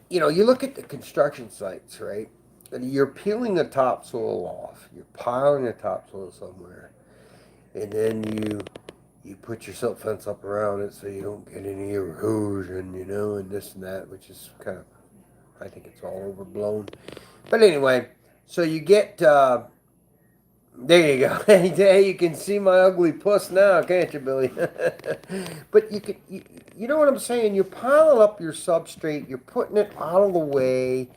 you look at the construction sites, right? And you're peeling the topsoil off. You're piling the topsoil somewhere. And then you put your silt fence up around it so you don't get any erosion, and this and that, which is kind of, I think it's all overblown. But anyway, so you get, there you go. Hey, you can see my ugly puss now, can't you, Billy? But you know what I'm saying? You're piling up your substrate, you're putting it out of the way,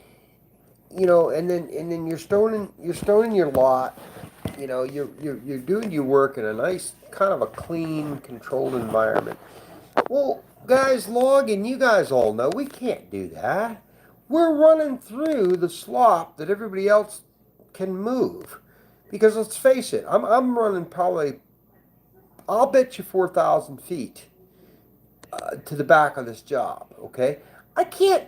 and then you're stoning your lot. You're doing your work in a nice kind of a clean, controlled environment. Well, guys, logging, you guys all know we can't do that. We're running through the slop that everybody else can move. Because let's face it, I'm running probably, I'll bet you 4,000 feet to the back of this job, okay? I can't,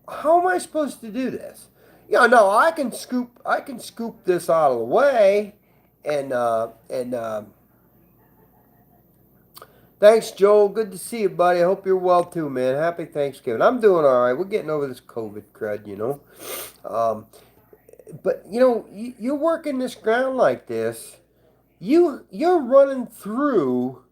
how am I supposed to do this? No, I can scoop this out of the way and thanks, Joel. Good to see you, buddy. I hope you're well too, man. Happy Thanksgiving. I'm doing all right. We're getting over this COVID crud. Um, but you're working this ground like this. You're running through.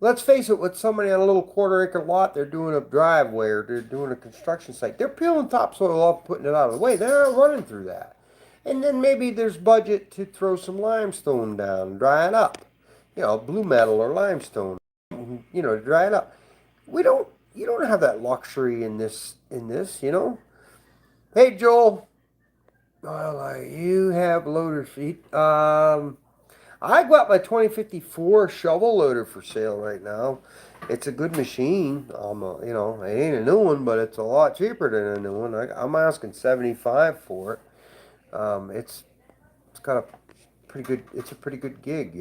Let's face it, with somebody on a little quarter-acre lot, they're doing a driveway or they're doing a construction site. They're peeling topsoil off, putting it out of the way. They're not running through that. And then maybe there's budget to throw some limestone down and dry it up. Blue metal or limestone, to dry it up. You don't have that luxury in this. Hey, Joel. Well, you have loader feet. I got my 2054 shovel loader for sale right now. It's a good machine. It ain't a new one, but it's a lot cheaper than a new one. I'm asking 75 for it. It's got a pretty good. It's a pretty good gig,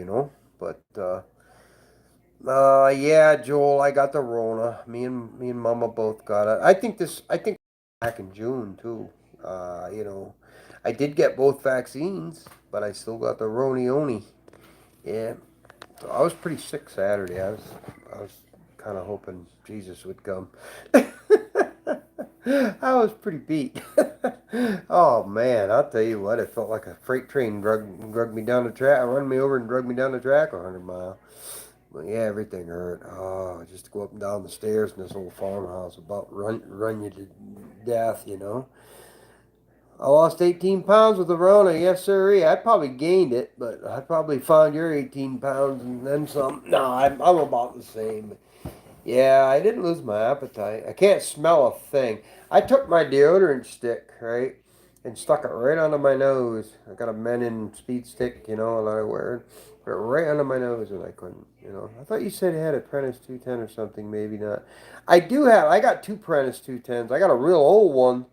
But yeah, Joel, I got the Rona. Me and Mama both got it. I think back in June too. I did get both vaccines, but I still got the Ronioni. Yeah, so I was pretty sick Saturday. I was kind of hoping Jesus would come. I was pretty beat. Oh man, I'll tell you what, it felt like a freight train drug me down the track, run me over and drug me down the track 100 miles. But yeah, everything hurt. Oh, just to go up and down the stairs in this old farmhouse, about run you to death. I lost 18 pounds with the Rona, yes sir. I probably gained it, but I probably found your 18 pounds and then some. No, I'm about the same. Yeah, I didn't lose my appetite. I can't smell a thing. I took my deodorant stick, right, and stuck it right under my nose. I got a Menon speed stick, that I wear. Put it right under my nose, and I couldn't. I thought you said it had a Prentice 210 or something. Maybe not. I got two Prentice 210s. I got a real old one.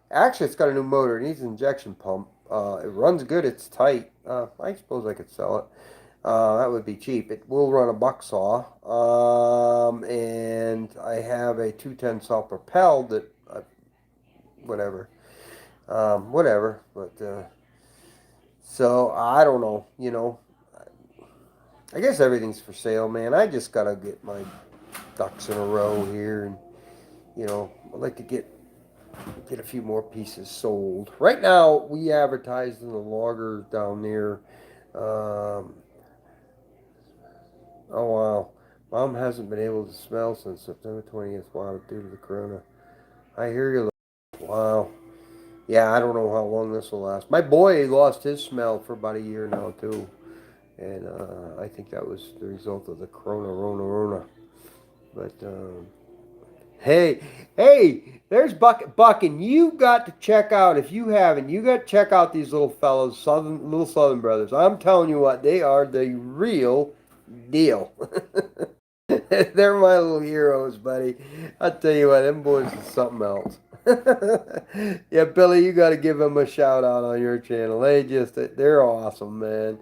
Actually, it's got a new motor. It needs an injection pump. It runs good. It's tight. I suppose I could sell it. That would be cheap. It will run a buck saw. And I have a 210 self-propelled that, whatever. Whatever. But, so I don't know. I guess everything's for sale, man. I just got to get my ducks in a row here. And, I'd like to get a few more pieces sold. Right now, we advertised in the loggers down there. Oh wow. Mom hasn't been able to smell since September 20th. Wow, due to the corona. I hear you. Wow. Yeah, I don't know how long this will last. My boy lost his smell for about a year now too, and I think that was the result of the corona. But hey, hey, there's Buck, and you got to check out if you haven't. You got to check out these little fellows, little Southern brothers. I'm telling you what, they are the real deal. They're my little heroes, buddy. I'll tell you what, them boys is something else. Yeah, Billy, you got to give them a shout out on your channel. They're awesome, man.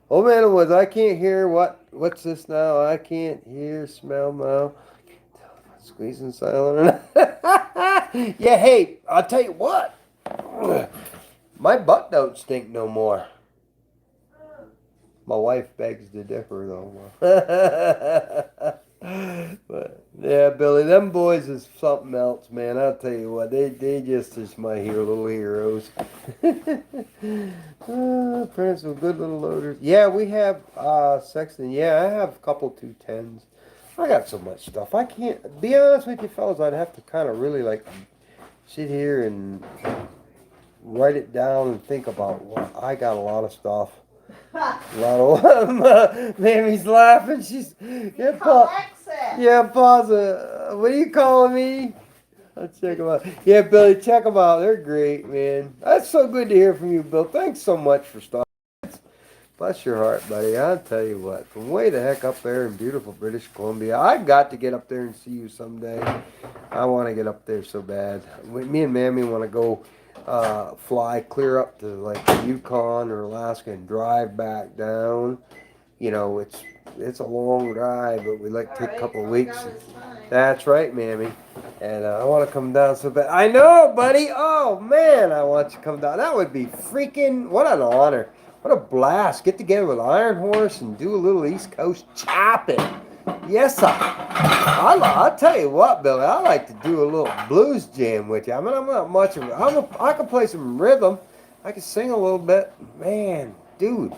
Oh man, it was. I can't hear what's this now? I can't hear, smell now. Squeezing silent. Yeah, hey, I'll tell you what. My butt don't stink no more. My wife begs to differ, though. But yeah, Billy, them boys is something else, man. I'll tell you what, they just is my little heroes. Prince with good little loaders. Yeah, we have Sexton. Yeah, I have a couple 210s. I got so much stuff. I can't be honest with you, fellas. I'd have to kind of really like sit here and write it down and think about what I got a lot of stuff. A lot of Mammy's laughing. She's pause. What are you calling me? I'll check them out. Yeah, Billy, check them out. They're great, man. That's so good to hear from you, Bill. Thanks so much for stopping. Bless your heart, buddy. I'll tell you what. From way the heck up there in beautiful British Columbia, I've got to get up there and see you someday. I want to get up there so bad. Me and Mammy want to go fly clear up to like the Yukon or Alaska and drive back down. It's a long drive, but we like to take a couple of weeks. That's right, Mammy. And I want to come down so bad. I know, buddy. Oh man, I want you to come down. That would be freaking what an honor. What a blast. Get together with Iron Horse and do a little East Coast chopping. Yes, sir. I'll tell you what, Billy. I like to do a little blues jam with you. I mean, I'm not much of I can play some rhythm. I can sing a little bit. Man, dude,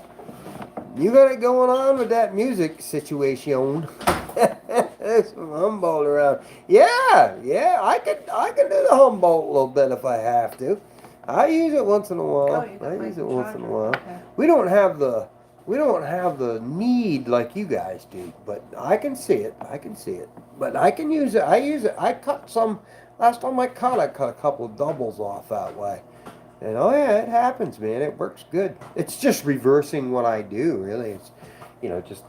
you got it going on with that music situation. There's some Humboldt around. Yeah, I can do the Humboldt a little bit if I have to. I use it once in a while. Okay. We don't have the need like you guys do, but I can see it. But I can use it. I use it. I cut some. Last time I cut a couple of doubles off that way. And oh yeah, it happens, man. It works good. It's just reversing what I do, really. It's, just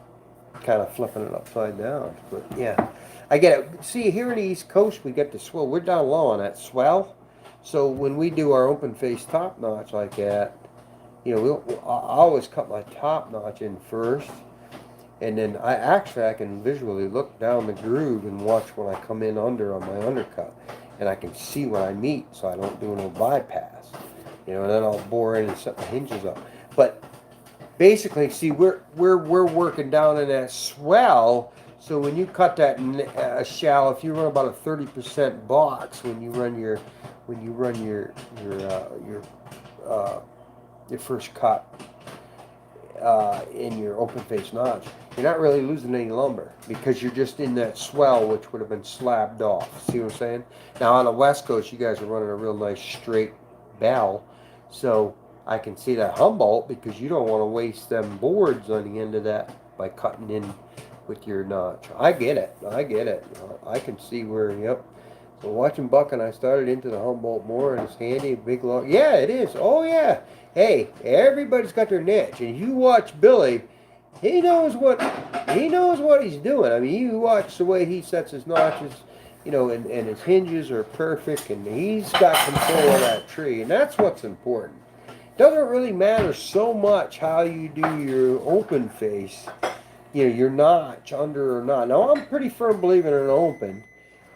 kind of flipping it upside down. But yeah, I get it. See, here in the East Coast, we get the swell. We're down low on that swell. So when we do our open face top notch like that, I always cut my top notch in first, and then I can visually look down the groove and watch when I come in under on my undercut, and I can see when I meet, so I don't do no bypass, and then I'll bore in and set the hinges up. But basically, see, we're working down in that swell. So when you cut that shallow, if you run about a 30% box when you run your first cut in your open face notch, you're not really losing any lumber because you're just in that swell, which would have been slabbed off. See what I'm saying? Now on the West Coast, you guys are running a real nice straight bell, so I can see that Humboldt because you don't want to waste them boards on the end of that by cutting in with your notch. I get it. I get it. I can see where. Yep. So watching Buck and I started into the Humboldt more, and it's handy, big log. Yeah, it is. Oh yeah. Hey, everybody's got their niche, and you watch Billy. He knows what he's doing. I mean, you watch the way he sets his notches, and his hinges are perfect, and he's got control of that tree, and that's what's important. Doesn't really matter so much how you do your open face, your notch under or not. Now, I'm pretty firm believer in an open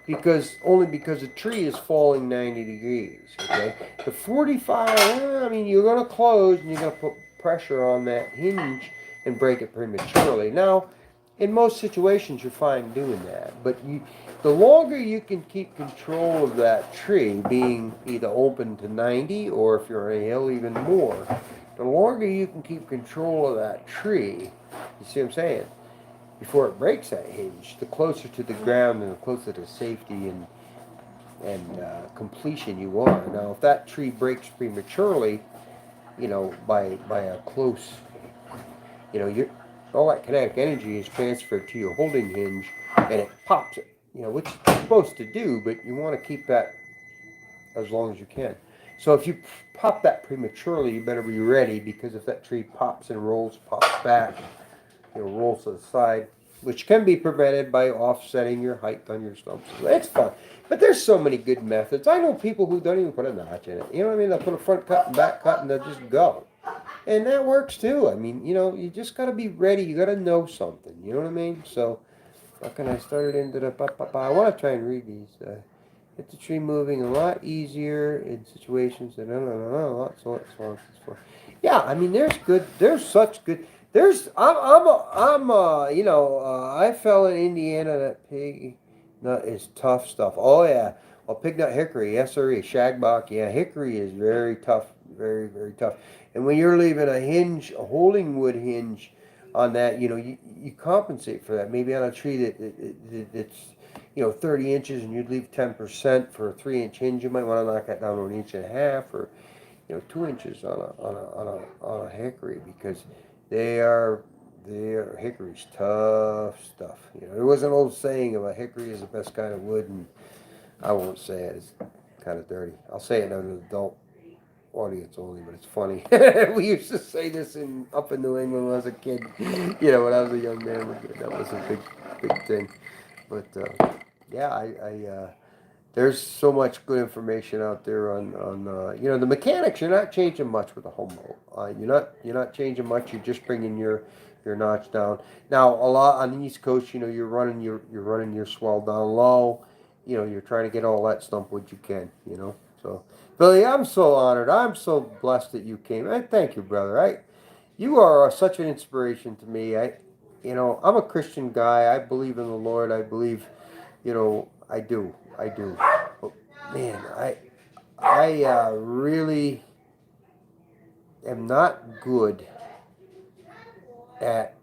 because the tree is falling 90 degrees. Okay, the 45. I mean, you're going to close and you're going to put pressure on that hinge and break it prematurely. Now, in most situations, you're fine doing that, but the longer you can keep control of that tree, being either open to 90 or if you're on a hill, even more, the longer you can keep control of that tree, you see what I'm saying? Before it breaks that hinge, the closer to the ground and the closer to safety and completion you are. Now, if that tree breaks prematurely, by a close, you're, all that kinetic energy is transferred to your holding hinge, and it pops it. Which you're supposed to do, but you want to keep that as long as you can. So if you pop that prematurely, you better be ready, because if that tree pops and rolls, pops back, rolls to the side, which can be prevented by offsetting your height on your stumps. It's fun. But there's so many good methods. I know people who don't even put a notch in it. You know what I mean? They'll put a front cut and back cut and they'll just go. And that works too. I mean, you just got to be ready. You got to know something. You know what I mean? So, fucking, I started into the. I want to try and read these. Get the tree moving a lot easier in situations that lots of lots. Yeah, I mean, there's such good. I fell in Indiana. That pig nut is tough stuff. Oh yeah, well, pig nut hickory, yes sir, shagbark. Yeah, hickory is very tough, very very tough. And when you're leaving a holding wood hinge on that, you compensate for that. Maybe on a tree that's 30 inches, and you'd leave 10% for a 3-inch hinge. You might want to knock that down to 1.5 inches, or 2 inches on a hickory, because they are hickory's tough stuff. There was an old saying of a hickory is the best kind of wood, and I won't say it. It's kind of dirty. I'll say it to an adult audience only, but it's funny. We used to say this up in New England when I was a kid. When I was a young man, that was a big thing. But yeah, there's so much good information out there on the mechanics. You're not changing much with the Humboldt. You're not changing much. You're just bringing your notch down. Now, a lot on the East Coast, you're running your swell down low. You're trying to get all that stump wood you can. So, Billy, I'm so honored. I'm so blessed that you came. I thank you, brother. You are such an inspiration to me. I'm a Christian guy. I believe in the Lord. I believe, I do. I do. But man, I really am not good at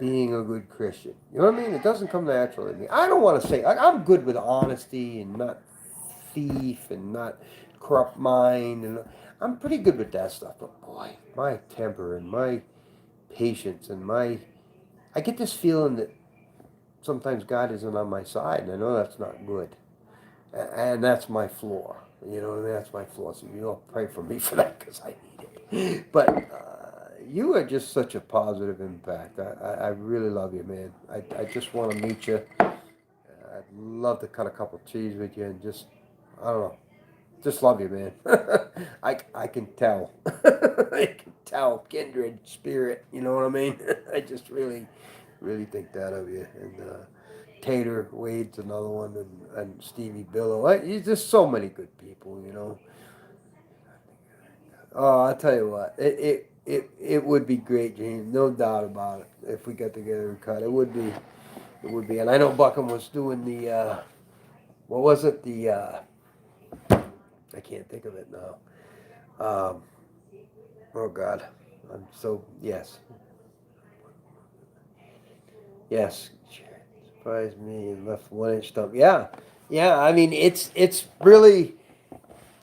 being a good Christian. You know what I mean? It doesn't come naturally to me. I don't want to say I'm good with honesty and not thief and not corrupt mind, and I'm pretty good with that stuff. But boy, my temper and my patience and I get this feeling that sometimes God isn't on my side, and I know that's not good. And that's my flaw. You know what I mean? That's my flaw. So pray for me for that, because I need it. But you are just such a positive impact. I really love you, man. I just want to meet you. I'd love to cut a couple of trees with you and just, I don't know, just love you, man. I can tell. I can tell, kindred spirit. You know what I mean? I just really, really think that of you. And Tater Wade's another one, and Stevie Billow. There's just so many good people. Oh, I'll tell you what, it would be great, James. No doubt about it. If we got together and cut, it would be. And I know Buckham was doing the what was it? I can't think of it now. Oh God, I'm so yes. Surprised me and left 1-inch stump. Yeah, yeah. I mean, it's really.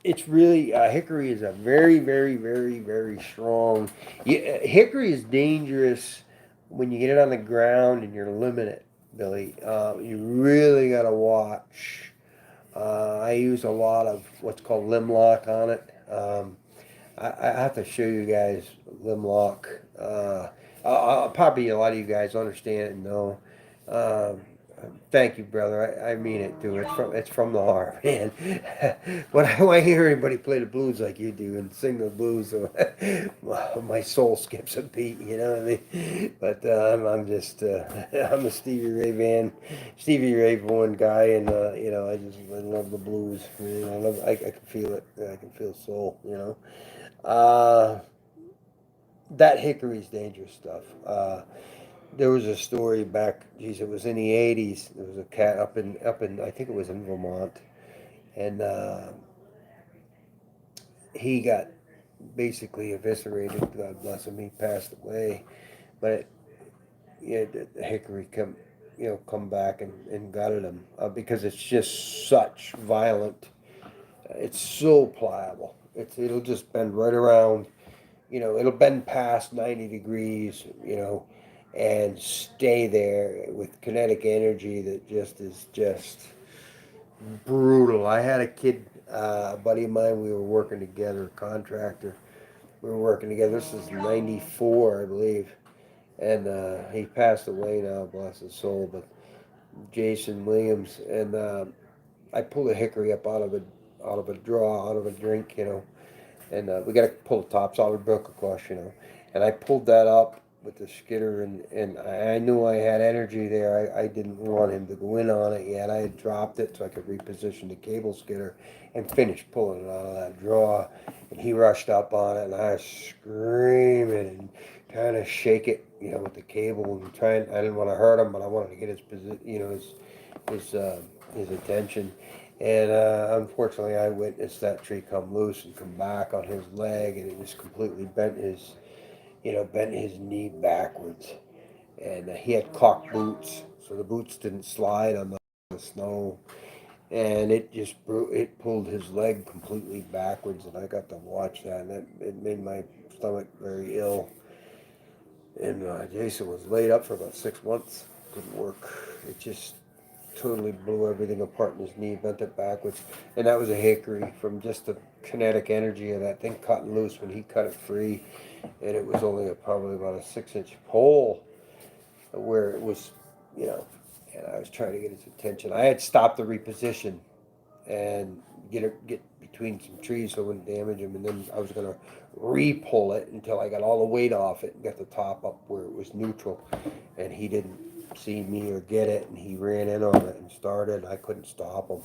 Hickory is a very, very, very, very strong. Hickory is dangerous when you get it on the ground and you're limbing it, Billy, you really got to watch. I use a lot of what's called limb lock on it. I have to show you guys limb lock. Probably a lot of you guys understand it and know. Um, Thank you, brother. I mean it too. It's from the heart, man. When I hear anybody play the blues like you do and sing the blues, my soul skips a beat. You know what I mean? But I'm just I'm a Stevie Ray Vaughan guy, and I love the blues. I can feel it. I can feel soul. Uh, that hickory's dangerous stuff. There was a story back, geez, it was in the '80s. There was a cat up in I think it was in Vermont, and he got basically eviscerated. God bless him. He passed away, but yeah, the hickory come back and gutted him because it's just such violent. It's so pliable. It'll just bend right around. It'll bend past 90 degrees. And stay there with kinetic energy that just is just brutal. I had a kid, a buddy of mine. We were working together, a contractor. We were working together. This is '94, I believe, and he passed away now, bless his soul. But Jason Williams, and I pulled a hickory up out of a draw, out of a drink, and we got to pull the top solid brook across, and I pulled that up with the skidder, and I knew I had energy there. I didn't want him to go in on it yet. I had dropped it so I could reposition the cable skidder and finish pulling it out of that draw, and he rushed up on it, and I was screaming and trying to shake it, with the cable and trying. I didn't want to hurt him, but I wanted to get his position, his attention. And unfortunately, I witnessed that tree come loose and come back on his leg, and it just completely bent his knee backwards. And he had caulk boots, so the boots didn't slide on the snow, and it pulled his leg completely backwards, and I got to watch that, and it made my stomach very ill. And Jason was laid up for about 6 months, couldn't work. It just totally blew everything apart in his knee, bent it backwards, and that was a hickory from just the kinetic energy of that thing cutting loose when he cut it free, and it was only probably about a 6-inch pole where it was, you know, and I was trying to get his attention. I had stopped the reposition and get between some trees so it wouldn't damage him, and then I was gonna re-pull it until I got all the weight off it and got the top up where it was neutral, and he didn't see me or get it, and he ran in on it and started. I couldn't stop him.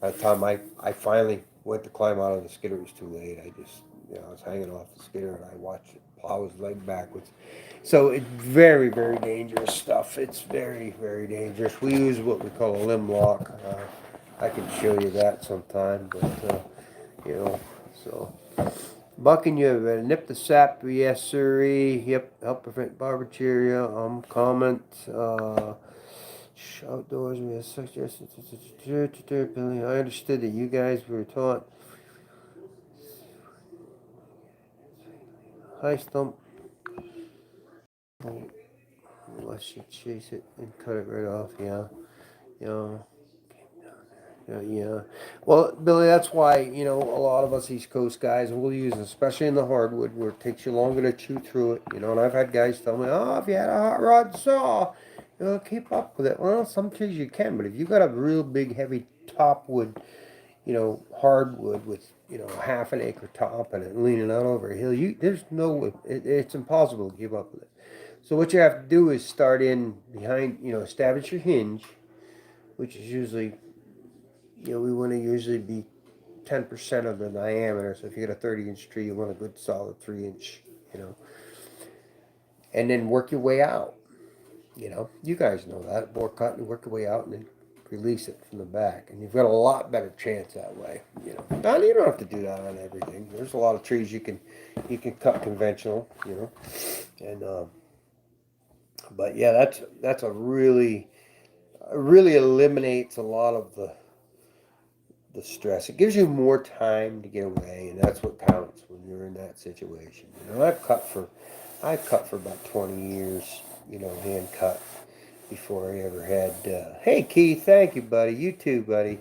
By the time I finally went to climb out of the skidder, it was too late. I just, I was hanging off the skidder and I watched it plow his leg backwards. So it's very, very dangerous stuff. It's very, very dangerous. We use what we call a limb lock. I can show you that sometime, but so. Bucking, you have nip the sap, yes, sirree. Yep, help prevent barbaria. Comment. Outdoors, we have suggestions. I understood that you guys were taught. High stump. Unless you chase it and cut it right off, yeah. Yeah. Yeah. Well, Billy, that's why, a lot of us East Coast guys will use, especially in the hardwood, where it takes you longer to chew through it, and I've had guys tell me, oh, if you had a hot rod saw, keep up with it. Well, some trees you can, but if you got a real big, heavy top wood, hardwood with, half an acre top and it leaning out over a hill, there's no, it's impossible to keep up with it. So what you have to do is start in behind, establish your hinge, which is usually, we want to usually be 10% of the diameter. So if you got a 30-inch tree, you want a good solid 3-inch, and then work your way out. You guys know that. Bore cut and work your way out and then release it from the back. And you've got a lot better chance that way. Now, you don't have to do that on everything. There's a lot of trees you can cut conventional, and but yeah, that's a really eliminates a lot of the stress. It gives you more time to get away, and that's what counts when you're in that situation. I've cut for about 20 years, hand cut before I ever had. Hey, Keith, thank you, buddy. You too, buddy.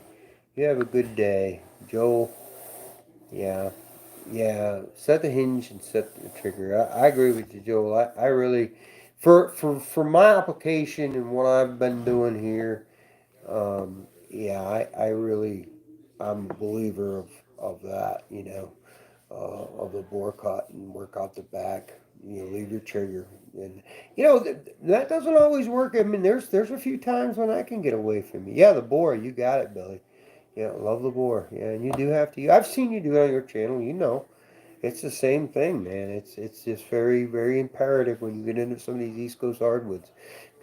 You have a good day. Joel, yeah, yeah. Set the hinge and set the trigger. I agree with you, Joel. I really, for my application and what I've been doing here, yeah, I really, I'm a believer of that, of the bore cut and work out the back. Leave your trigger, and that doesn't always work. I mean, there's a few times when I can get away from you. Yeah, the bore, you got it, Billy. Yeah, love the bore. Yeah, and you do have to. I've seen you do it on your channel. It's the same thing, man. It's just very very imperative when you get into some of these East Coast hardwoods.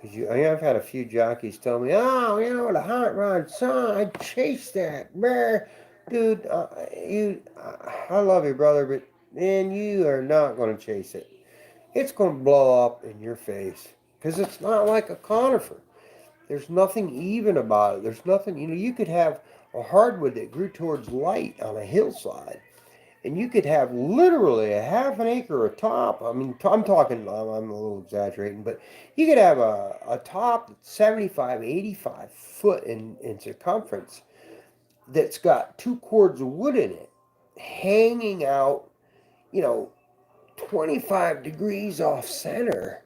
Because I've had a few jockeys tell me, oh, the hot rod son, I chased that, man. Dude, I love you, brother, but man, you are not going to chase it. It's going to blow up in your face because it's not like a conifer. There's nothing even about it. There's nothing, you could have a hardwood that grew towards light on a hillside, and you could have literally a half an acre of top. I mean, I'm talking, I'm a little exaggerating, but you could have a top that's 75, 85 foot in circumference that's got two cords of wood in it hanging out, you know, 25 degrees off center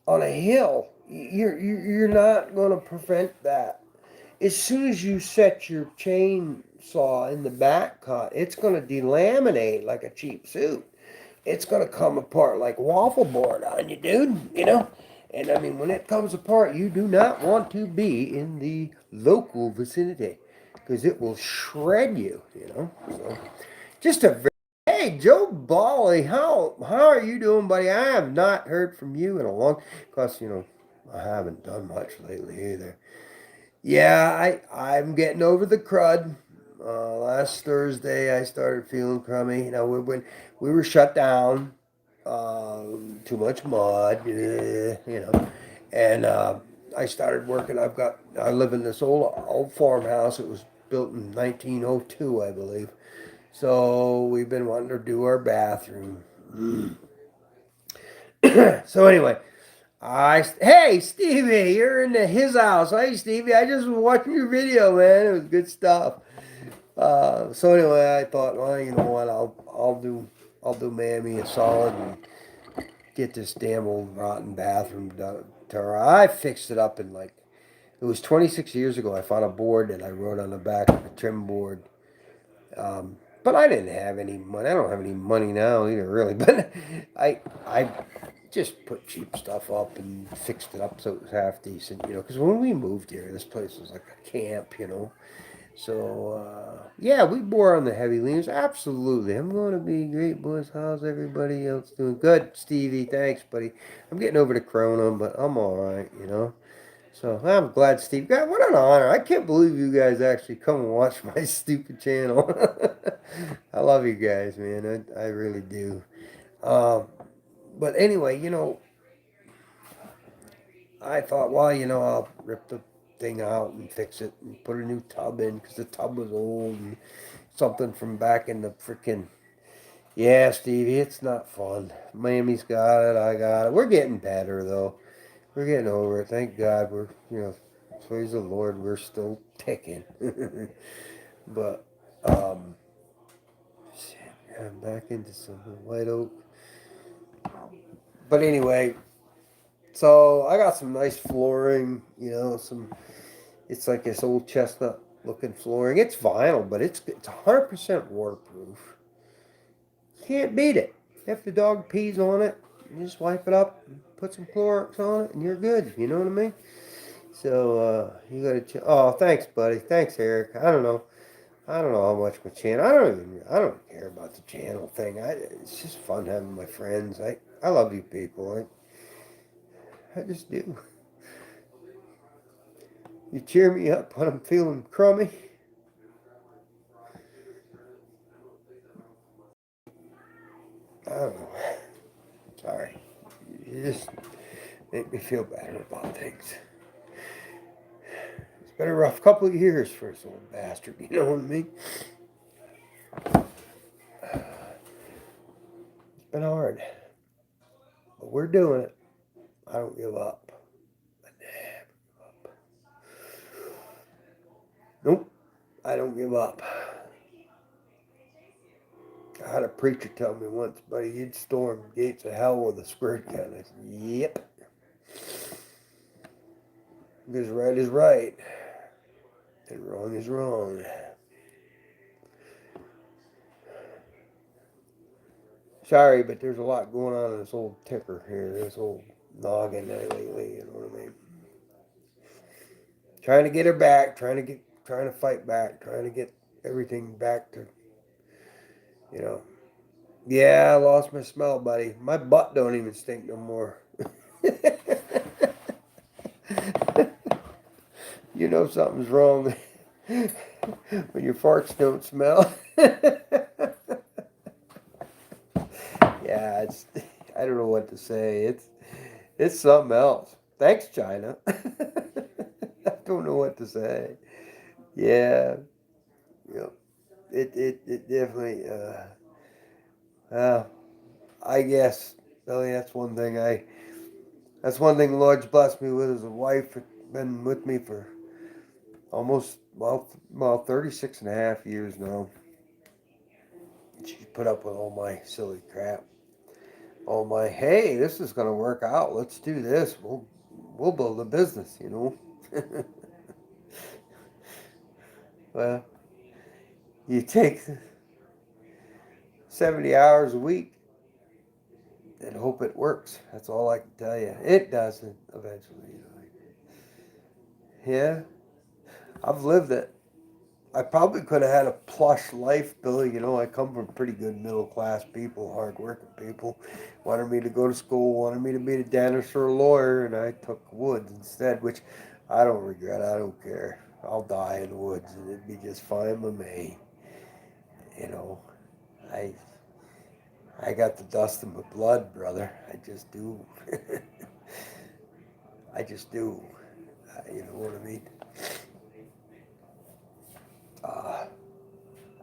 on a hill. You're not going to prevent that. As soon as you set your chainsaw in the back cut, it's going to delaminate like a cheap suit. It's going to come apart like waffle board on you, dude. And I mean, when it comes apart, you do not want to be in the local vicinity because it will shred you. So, just a hey, Joe Bally, how are you doing, buddy? I have not heard from you in a long, cause I haven't done much lately either. Yeah, I'm getting over the crud. Last Thursday, I started feeling crummy. When we were shut down, too much mud, and I started working. I live in this old farmhouse. It was built in 1902, I believe. So we've been wanting to do our bathroom. So anyway, hey Stevie, you're in his house. Hey Stevie, I just was watching your video, man. It was good stuff. So anyway, I thought, well, you know what? I'll do Mammy a solid and get this damn old rotten bathroom done. I fixed it up in it was 26 years ago. I found a board that I wrote on the back of a trim board. But I didn't have any money. I don't have any money now either, really. But I just put cheap stuff up and fixed it up so it was half decent, Because when we moved here, this place was like a camp. So yeah, we bore on the heavy leans. Absolutely, I'm going to be great, boys. How's everybody else doing? Good, Stevie. Thanks, buddy. I'm getting over the corona, but I'm all right. So I'm glad, Steve. God, what an honor! I can't believe you guys actually come and watch my stupid channel. I love you guys, man. I really do. Um, but anyway, I thought, well, I'll rip the thing out and fix it and put a new tub in because the tub was old and something from back in the freaking. Yeah, Stevie, it's not fun. Miami's got it. I got it. We're getting better though. We're getting over it. Thank God. Praise the Lord, we're still ticking. But shit, yeah, I'm back into some white oak. But anyway, so I got some nice flooring. It's like this old chestnut looking flooring. It's vinyl, but it's 100% waterproof. Can't beat it. If the dog pees on it, you just wipe it up, put some Clorox on it, and you're good. You know what I mean? So you gotta. Oh, thanks, buddy. Thanks, Eric. I don't know. I don't know how much my channel. I don't care about the channel thing. It's just fun having my friends. I love you people. I just do. You cheer me up when I'm feeling crummy. I don't know. Sorry. You just make me feel better about things. It's been a rough couple of years for this old bastard. You know what I mean? It's been hard, but we're doing it. I don't give up. Nope, I don't give up. I had a preacher tell me once, buddy, you'd storm gates of hell with a squirt gun. I said, yep. Because right is right, and wrong is wrong. Sorry, but there's a lot going on in this old ticker here, this old noggin lately, you know what I mean? Trying to get her back, trying to fight back, trying to get everything back to, you know. Yeah, I lost my smell, buddy. My butt don't even stink no more. You know something's wrong when your farts don't smell. Yeah, it's I don't know what to say. It's something else. Thanks, China. I don't know what to say. Yeah, yep. It definitely. Uh, I guess, Billy. That's one thing the Lord's blessed me with as a wife. Been with me for almost, well, 36 and a half years now. She's put up with all my silly crap. All my, hey, this is going to work out. Let's do this. We'll build a business, you know. Well, you take 70 hours a week and hope it works. That's all I can tell you. It doesn't eventually, you know. Yeah, I've lived it. I probably could have had a plush life, Billy. You know, I come from pretty good middle class people, hard working people. Wanted me to go to school, wanted me to be a dentist or a lawyer, and I took woods instead, which I don't regret. I don't care. I'll die in the woods, and it'd be just fine with me. You know, I I got the dust in my blood, brother. I just do. I just do. You know what I mean? Uh,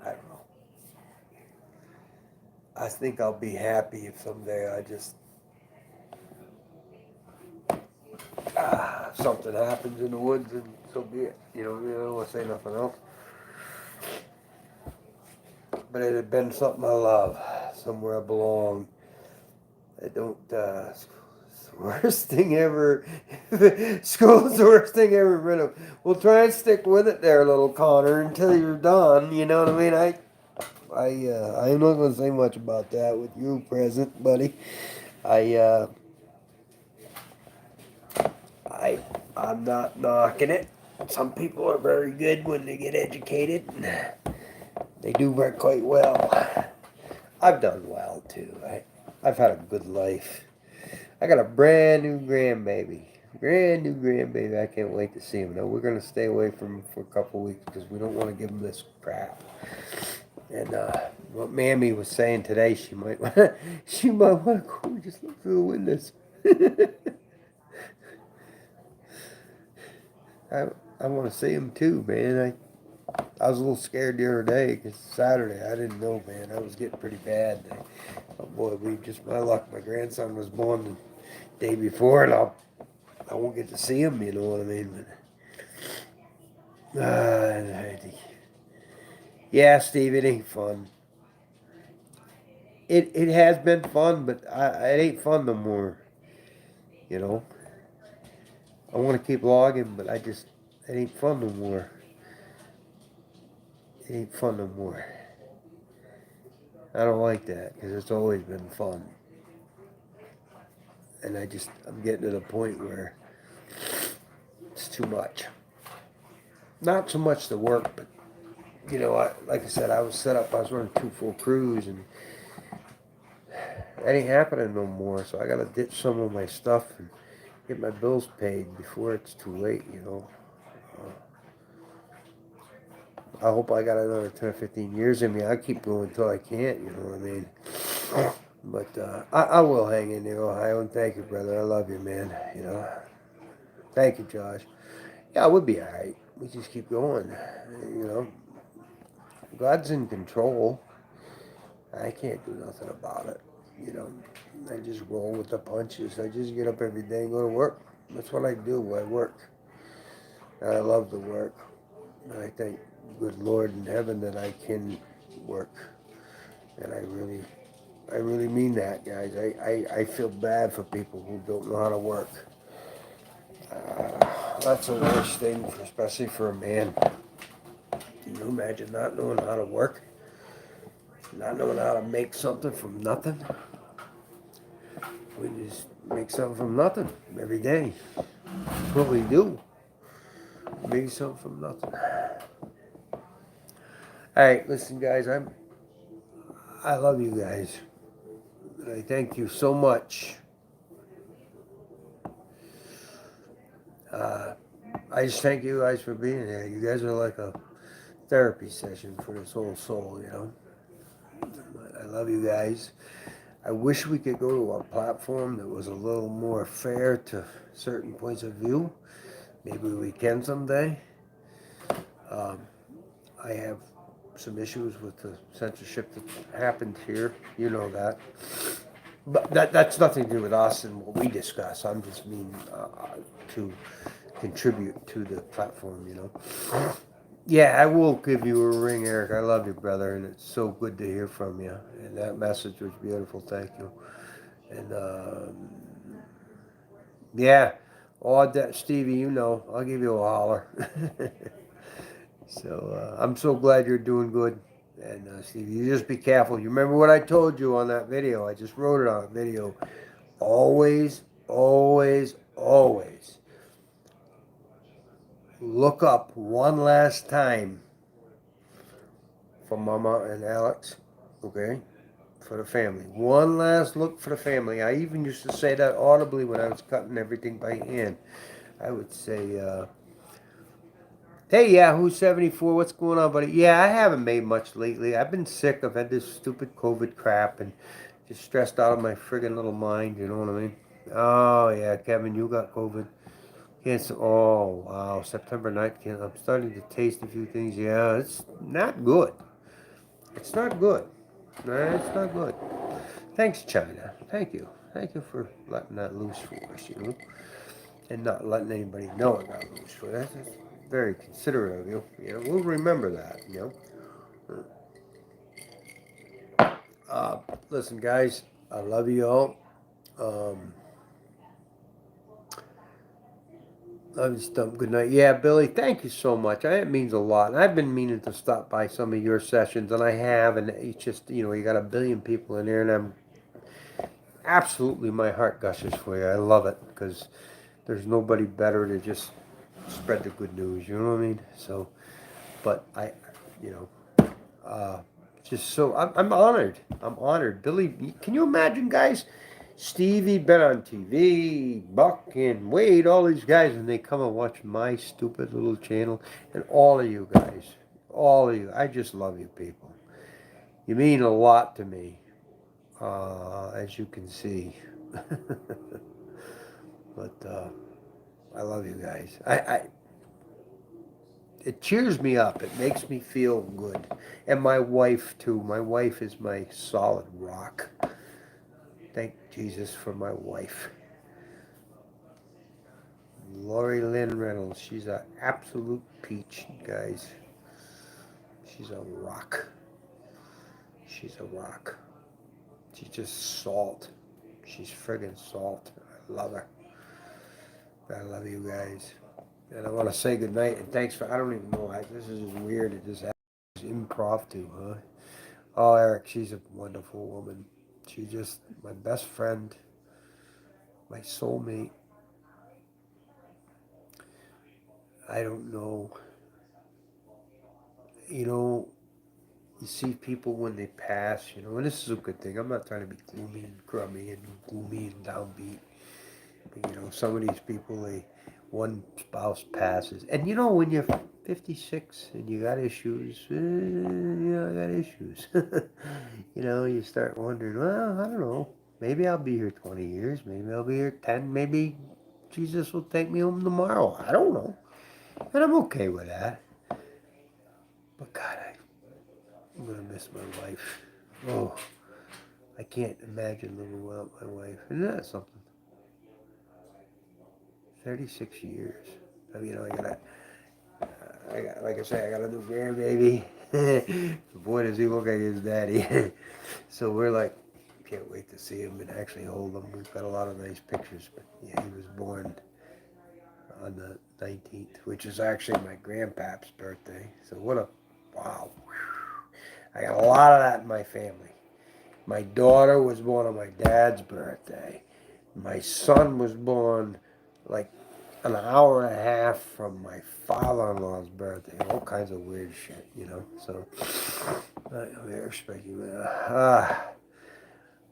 I don't know. I think I'll be happy if someday I just something happens in the woods and so be it. You know, I don't want to say nothing else. But it had been something I love, somewhere I belong. I don't. It's the worst thing ever. School's the worst thing ever rid of. We'll try and stick with it there, little Connor, until you're done. You know what I mean? I'm not going to say much about that with you present, buddy. I, uh, I, I'm not knocking it. Some people are very good when they get educated. They do work quite well. I've done well too. I've had a good life. I got a brand new grandbaby. Brand new grandbaby. I can't wait to see him. Now we're gonna stay away from him for a couple weeks because we don't want to give him this crap. And what Mammy was saying today, she might want to go just look through the windows. I I want to see him too, man. I was a little scared the other day because Saturday I didn't know, man. I was getting pretty bad. Oh boy, we just my luck. My grandson was born the day before, and I won't get to see him. You know what I mean? But yeah, Steve, it ain't fun. It has been fun, but it ain't fun no more. You know, I want to keep logging, but it ain't fun no more. It ain't fun no more. I don't like that because it's always been fun, and I'm getting to the point where it's too much. Not so much the work, but you know, like I said, I was set up. I was running 2 full crews, and that ain't happening no more. So I got to ditch some of my stuff and get my bills paid before it's too late. You know, I hope I got another 10 or 15 years in me. I keep going until I can't. You know what I mean? But I will hang in there, Ohio, and thank you, brother. I love you, man. You know, thank you, Josh. Yeah, we'll be all right. We just keep going. You know, God's in control. I can't do nothing about it. you know, I just roll with the punches. I just get up every day and go to work. That's what I do. I work. And I love to work. And I thank good Lord in heaven that I can work. And I really mean that, guys. I feel bad for people who don't know how to work. That's the worst thing, especially for a man. Can you imagine not knowing how to work? Not knowing how to make something from nothing? We just make something from nothing every day. That's what we do. Make something from nothing. Alright, listen guys, I love you guys. And I thank you so much. I just thank you guys for being here. You guys are like a therapy session for this whole soul, you know. I love you guys. I wish we could go to a platform that was a little more fair to certain points of view. Maybe we can someday. Um, I have some issues with the censorship that happened here. You know that. But that's nothing to do with us and what we discuss. I'm just mean to contribute to the platform, you know. Yeah, I will give you a ring, Eric. I love you, brother, and it's so good to hear from you. And that message was beautiful. Thank you. And yeah, all that, Stevie, you know, I'll give you a holler. So I'm so glad you're doing good. And Stevie, you just be careful. You remember what I told you on that video? I just wrote it on a video. Always, always, always look up one last time for Mama and Alex, okay? For the family. One last look for the family. I even used to say that audibly when I was cutting everything by hand. I would say, hey, Yahoo 74, what's going on, buddy? Yeah, I haven't made much lately. I've been sick. I've had this stupid COVID crap and just stressed out of my friggin' little mind, you know what I mean? Oh, yeah, Kevin, you got COVID. Cancer. Oh, wow. September 9th. I'm starting to taste a few things. Yeah, it's not good. It's not good. No, it's not good. Thanks, China. Thank you. Thank you for letting that loose for us, you know, and not letting anybody know it got loose for us. That's very considerate of you. You know, we'll remember that, you know. Listen, guys, I love you all. Um, I'm stumped. Good night. Yeah, Billy, thank you so much. It means a lot. And I've been meaning to stop by some of your sessions, and I have, and it's just, you know, you got a billion people in there, and I'm absolutely, my heart gushes for you. I love it because there's nobody better to just spread the good news. You know what I mean? So, but you know, just so I'm honored. I'm honored. Billy, can you imagine, guys? Stevie been on TV, Buck and Wade, all these guys, and they come and watch my stupid little channel. And all of you guys, all of you, I just love you people. You mean a lot to me, as you can see. But I love you guys. It cheers me up. It makes me feel good. And my wife too. My wife is my solid rock. Thank Jesus for my wife. Lori Lynn Reynolds. She's an absolute peach, guys. She's a rock. She's a rock. She's just salt. She's friggin' salt. I love her. I love you guys. And I want to say goodnight and thanks for, I don't even know, this is just weird. It just happens impromptu, huh? Oh, Eric, she's a wonderful woman. She's just my best friend, my soulmate. I don't know. You know, you see people when they pass, you know, and this is a good thing. I'm not trying to be gloomy and grummy and gloomy and downbeat. But, you know, some of these people, one spouse passes. And, you know, when you're 56 and you got issues, I got issues. You know, you start wondering, well, I don't know. Maybe I'll be here 20 years. Maybe I'll be here 10. Maybe Jesus will take me home tomorrow. I don't know. And I'm okay with that. But God, I'm going to miss my wife. Oh, I can't imagine living without my wife. Isn't that something? 36 years. I mean, like I say, I got a new grandbaby. Boy, does he look like his daddy. So we're like, can't wait to see him and actually hold him. We've got a lot of nice pictures. But yeah, he was born on the 19th, which is actually my grandpap's birthday. So what a, wow. I got a lot of that in my family. My daughter was born on my dad's birthday. My son was born like an hour and a half from my father-in-law's birthday. All kinds of weird shit, you know. So I respect you.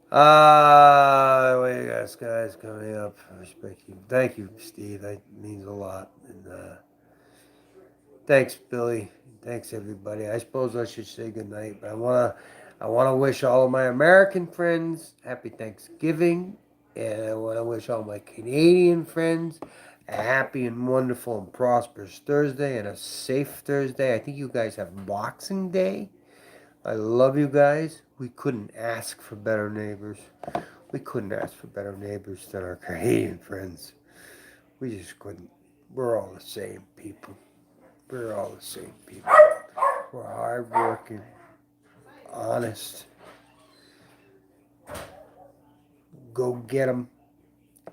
What do you guys coming up? I respect you. Thank you, Steve. That means a lot. And thanks, Billy. Thanks, everybody. I suppose I should say goodnight, but I wanna wish all of my American friends happy Thanksgiving, and I wanna wish all my Canadian friends a happy and wonderful and prosperous Thursday and a safe Thursday. I think you guys have Boxing Day. I love you guys. We couldn't ask for better neighbors. We couldn't ask for better neighbors than our Canadian friends. We just couldn't. We're all the same people. We're all the same people. We're hardworking, honest. Go get 'em.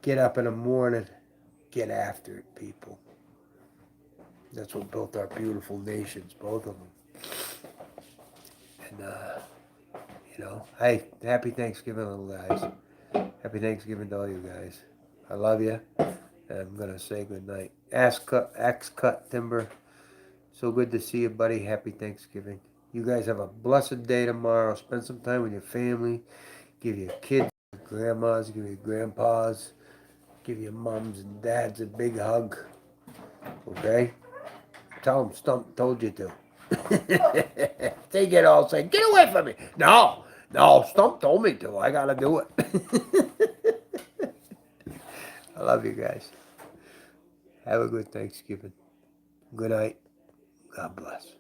Get up in the morning. Get after it, people. That's what built our beautiful nations, both of them. And, hey, happy Thanksgiving, little guys. Happy Thanksgiving to all you guys. I love you. And I'm going to say goodnight. Axe Cut Timber. So good to see you, buddy. Happy Thanksgiving. You guys have a blessed day tomorrow. Spend some time with your family. Give your kids, your grandmas, give your grandpas, give your moms and dads a big hug. Okay? Tell them Stump told you to. They get all saying, get away from me. No, Stump told me to. I got to do it. I love you guys. Have a good Thanksgiving. Good night. God bless.